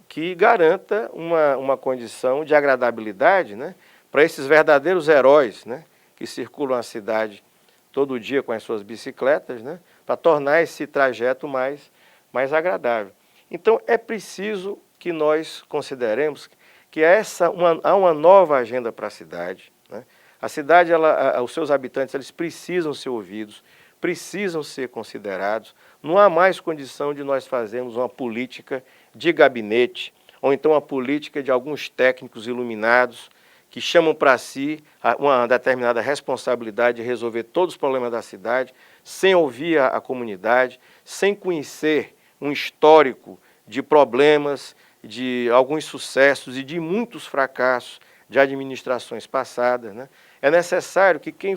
que garanta uma condição de agradabilidade, né, para esses verdadeiros heróis, né, que circulam a cidade todo dia com as suas bicicletas, né, para tornar esse trajeto mais agradável. Então, é preciso que nós consideremos que há uma nova agenda para a cidade, né? A cidade, os seus habitantes, eles precisam ser ouvidos, precisam ser considerados. Não há mais condição de nós fazermos uma política de gabinete, ou então uma política de alguns técnicos iluminados que chamam para si uma determinada responsabilidade de resolver todos os problemas da cidade, sem ouvir a comunidade, sem conhecer um histórico de problemas, de alguns sucessos e de muitos fracassos de administrações passadas, né? É necessário que quem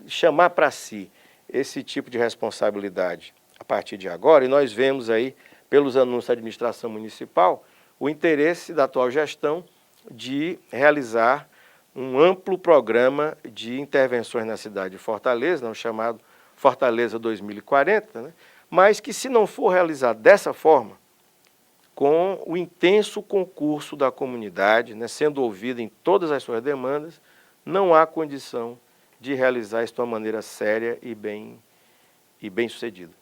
chamar para si esse tipo de responsabilidade a partir de agora, e nós vemos aí, pelos anúncios da administração municipal, o interesse da atual gestão de realizar um amplo programa de intervenções na cidade de Fortaleza, não chamado Fortaleza 2040, né? Mas que, se não for realizado dessa forma, com o intenso concurso da comunidade, né, sendo ouvida em todas as suas demandas, não há condição de realizar isso de uma maneira séria e bem sucedida.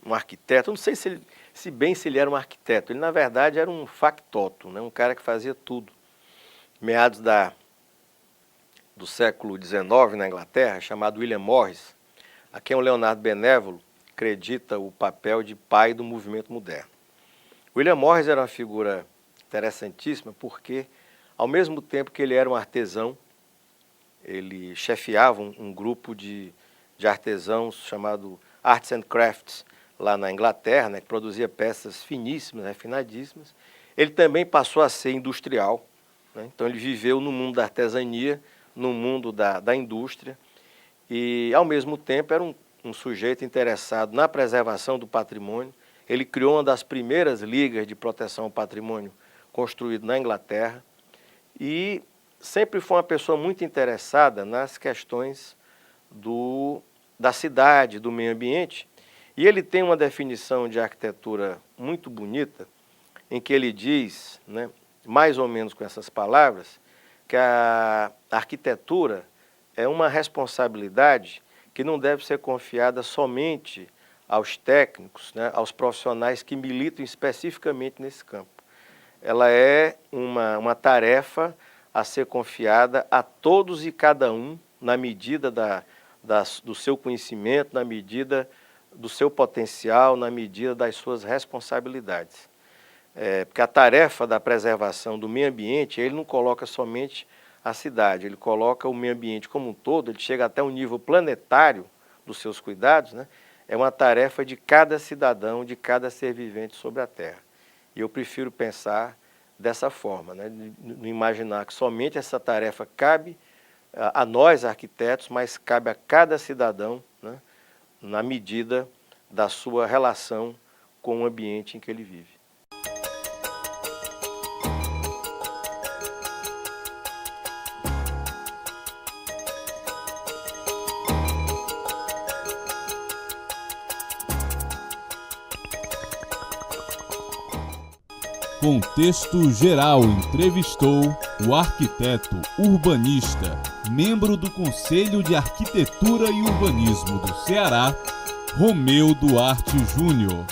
Um arquiteto, eu não sei se ele era um arquiteto, ele na verdade era um factotum, né, um cara que fazia tudo. Meados do século XIX na Inglaterra, chamado William Morris, a quem o Leonardo Benévolo acredita o papel de pai do movimento moderno. William Morris era uma figura interessantíssima porque, ao mesmo tempo que ele era um artesão, ele chefiava um grupo de artesãos chamado Arts and Crafts, lá na Inglaterra, né, que produzia peças finíssimas, refinadíssimas. Ele também passou a ser industrial, né? Então ele viveu no mundo da artesania, no mundo da indústria, e, ao mesmo tempo, era um sujeito interessado na preservação do patrimônio. Ele criou uma das primeiras ligas de proteção ao patrimônio construído na Inglaterra e sempre foi uma pessoa muito interessada nas questões da cidade, do meio ambiente. E ele tem uma definição de arquitetura muito bonita, em que ele diz, né, mais ou menos com essas palavras, que a arquitetura é uma responsabilidade que não deve ser confiada somente aos técnicos, né, aos profissionais que militam especificamente nesse campo. Ela é uma tarefa a ser confiada a todos e cada um, na medida do seu conhecimento, na medida do seu potencial, na medida das suas responsabilidades. Porque a tarefa da preservação do meio ambiente, ele não coloca somente a cidade, ele coloca o meio ambiente como um todo, ele chega até um nível planetário dos seus cuidados, né? É uma tarefa de cada cidadão, de cada ser vivente sobre a Terra. E eu prefiro pensar dessa forma, né? Não imaginar que somente essa tarefa cabe a nós, arquitetos, mas cabe a cada cidadão, né, na medida da sua relação com o ambiente em que ele vive. Contexto Geral entrevistou o arquiteto urbanista, membro do Conselho de Arquitetura e Urbanismo do Ceará, Romeu Duarte Júnior.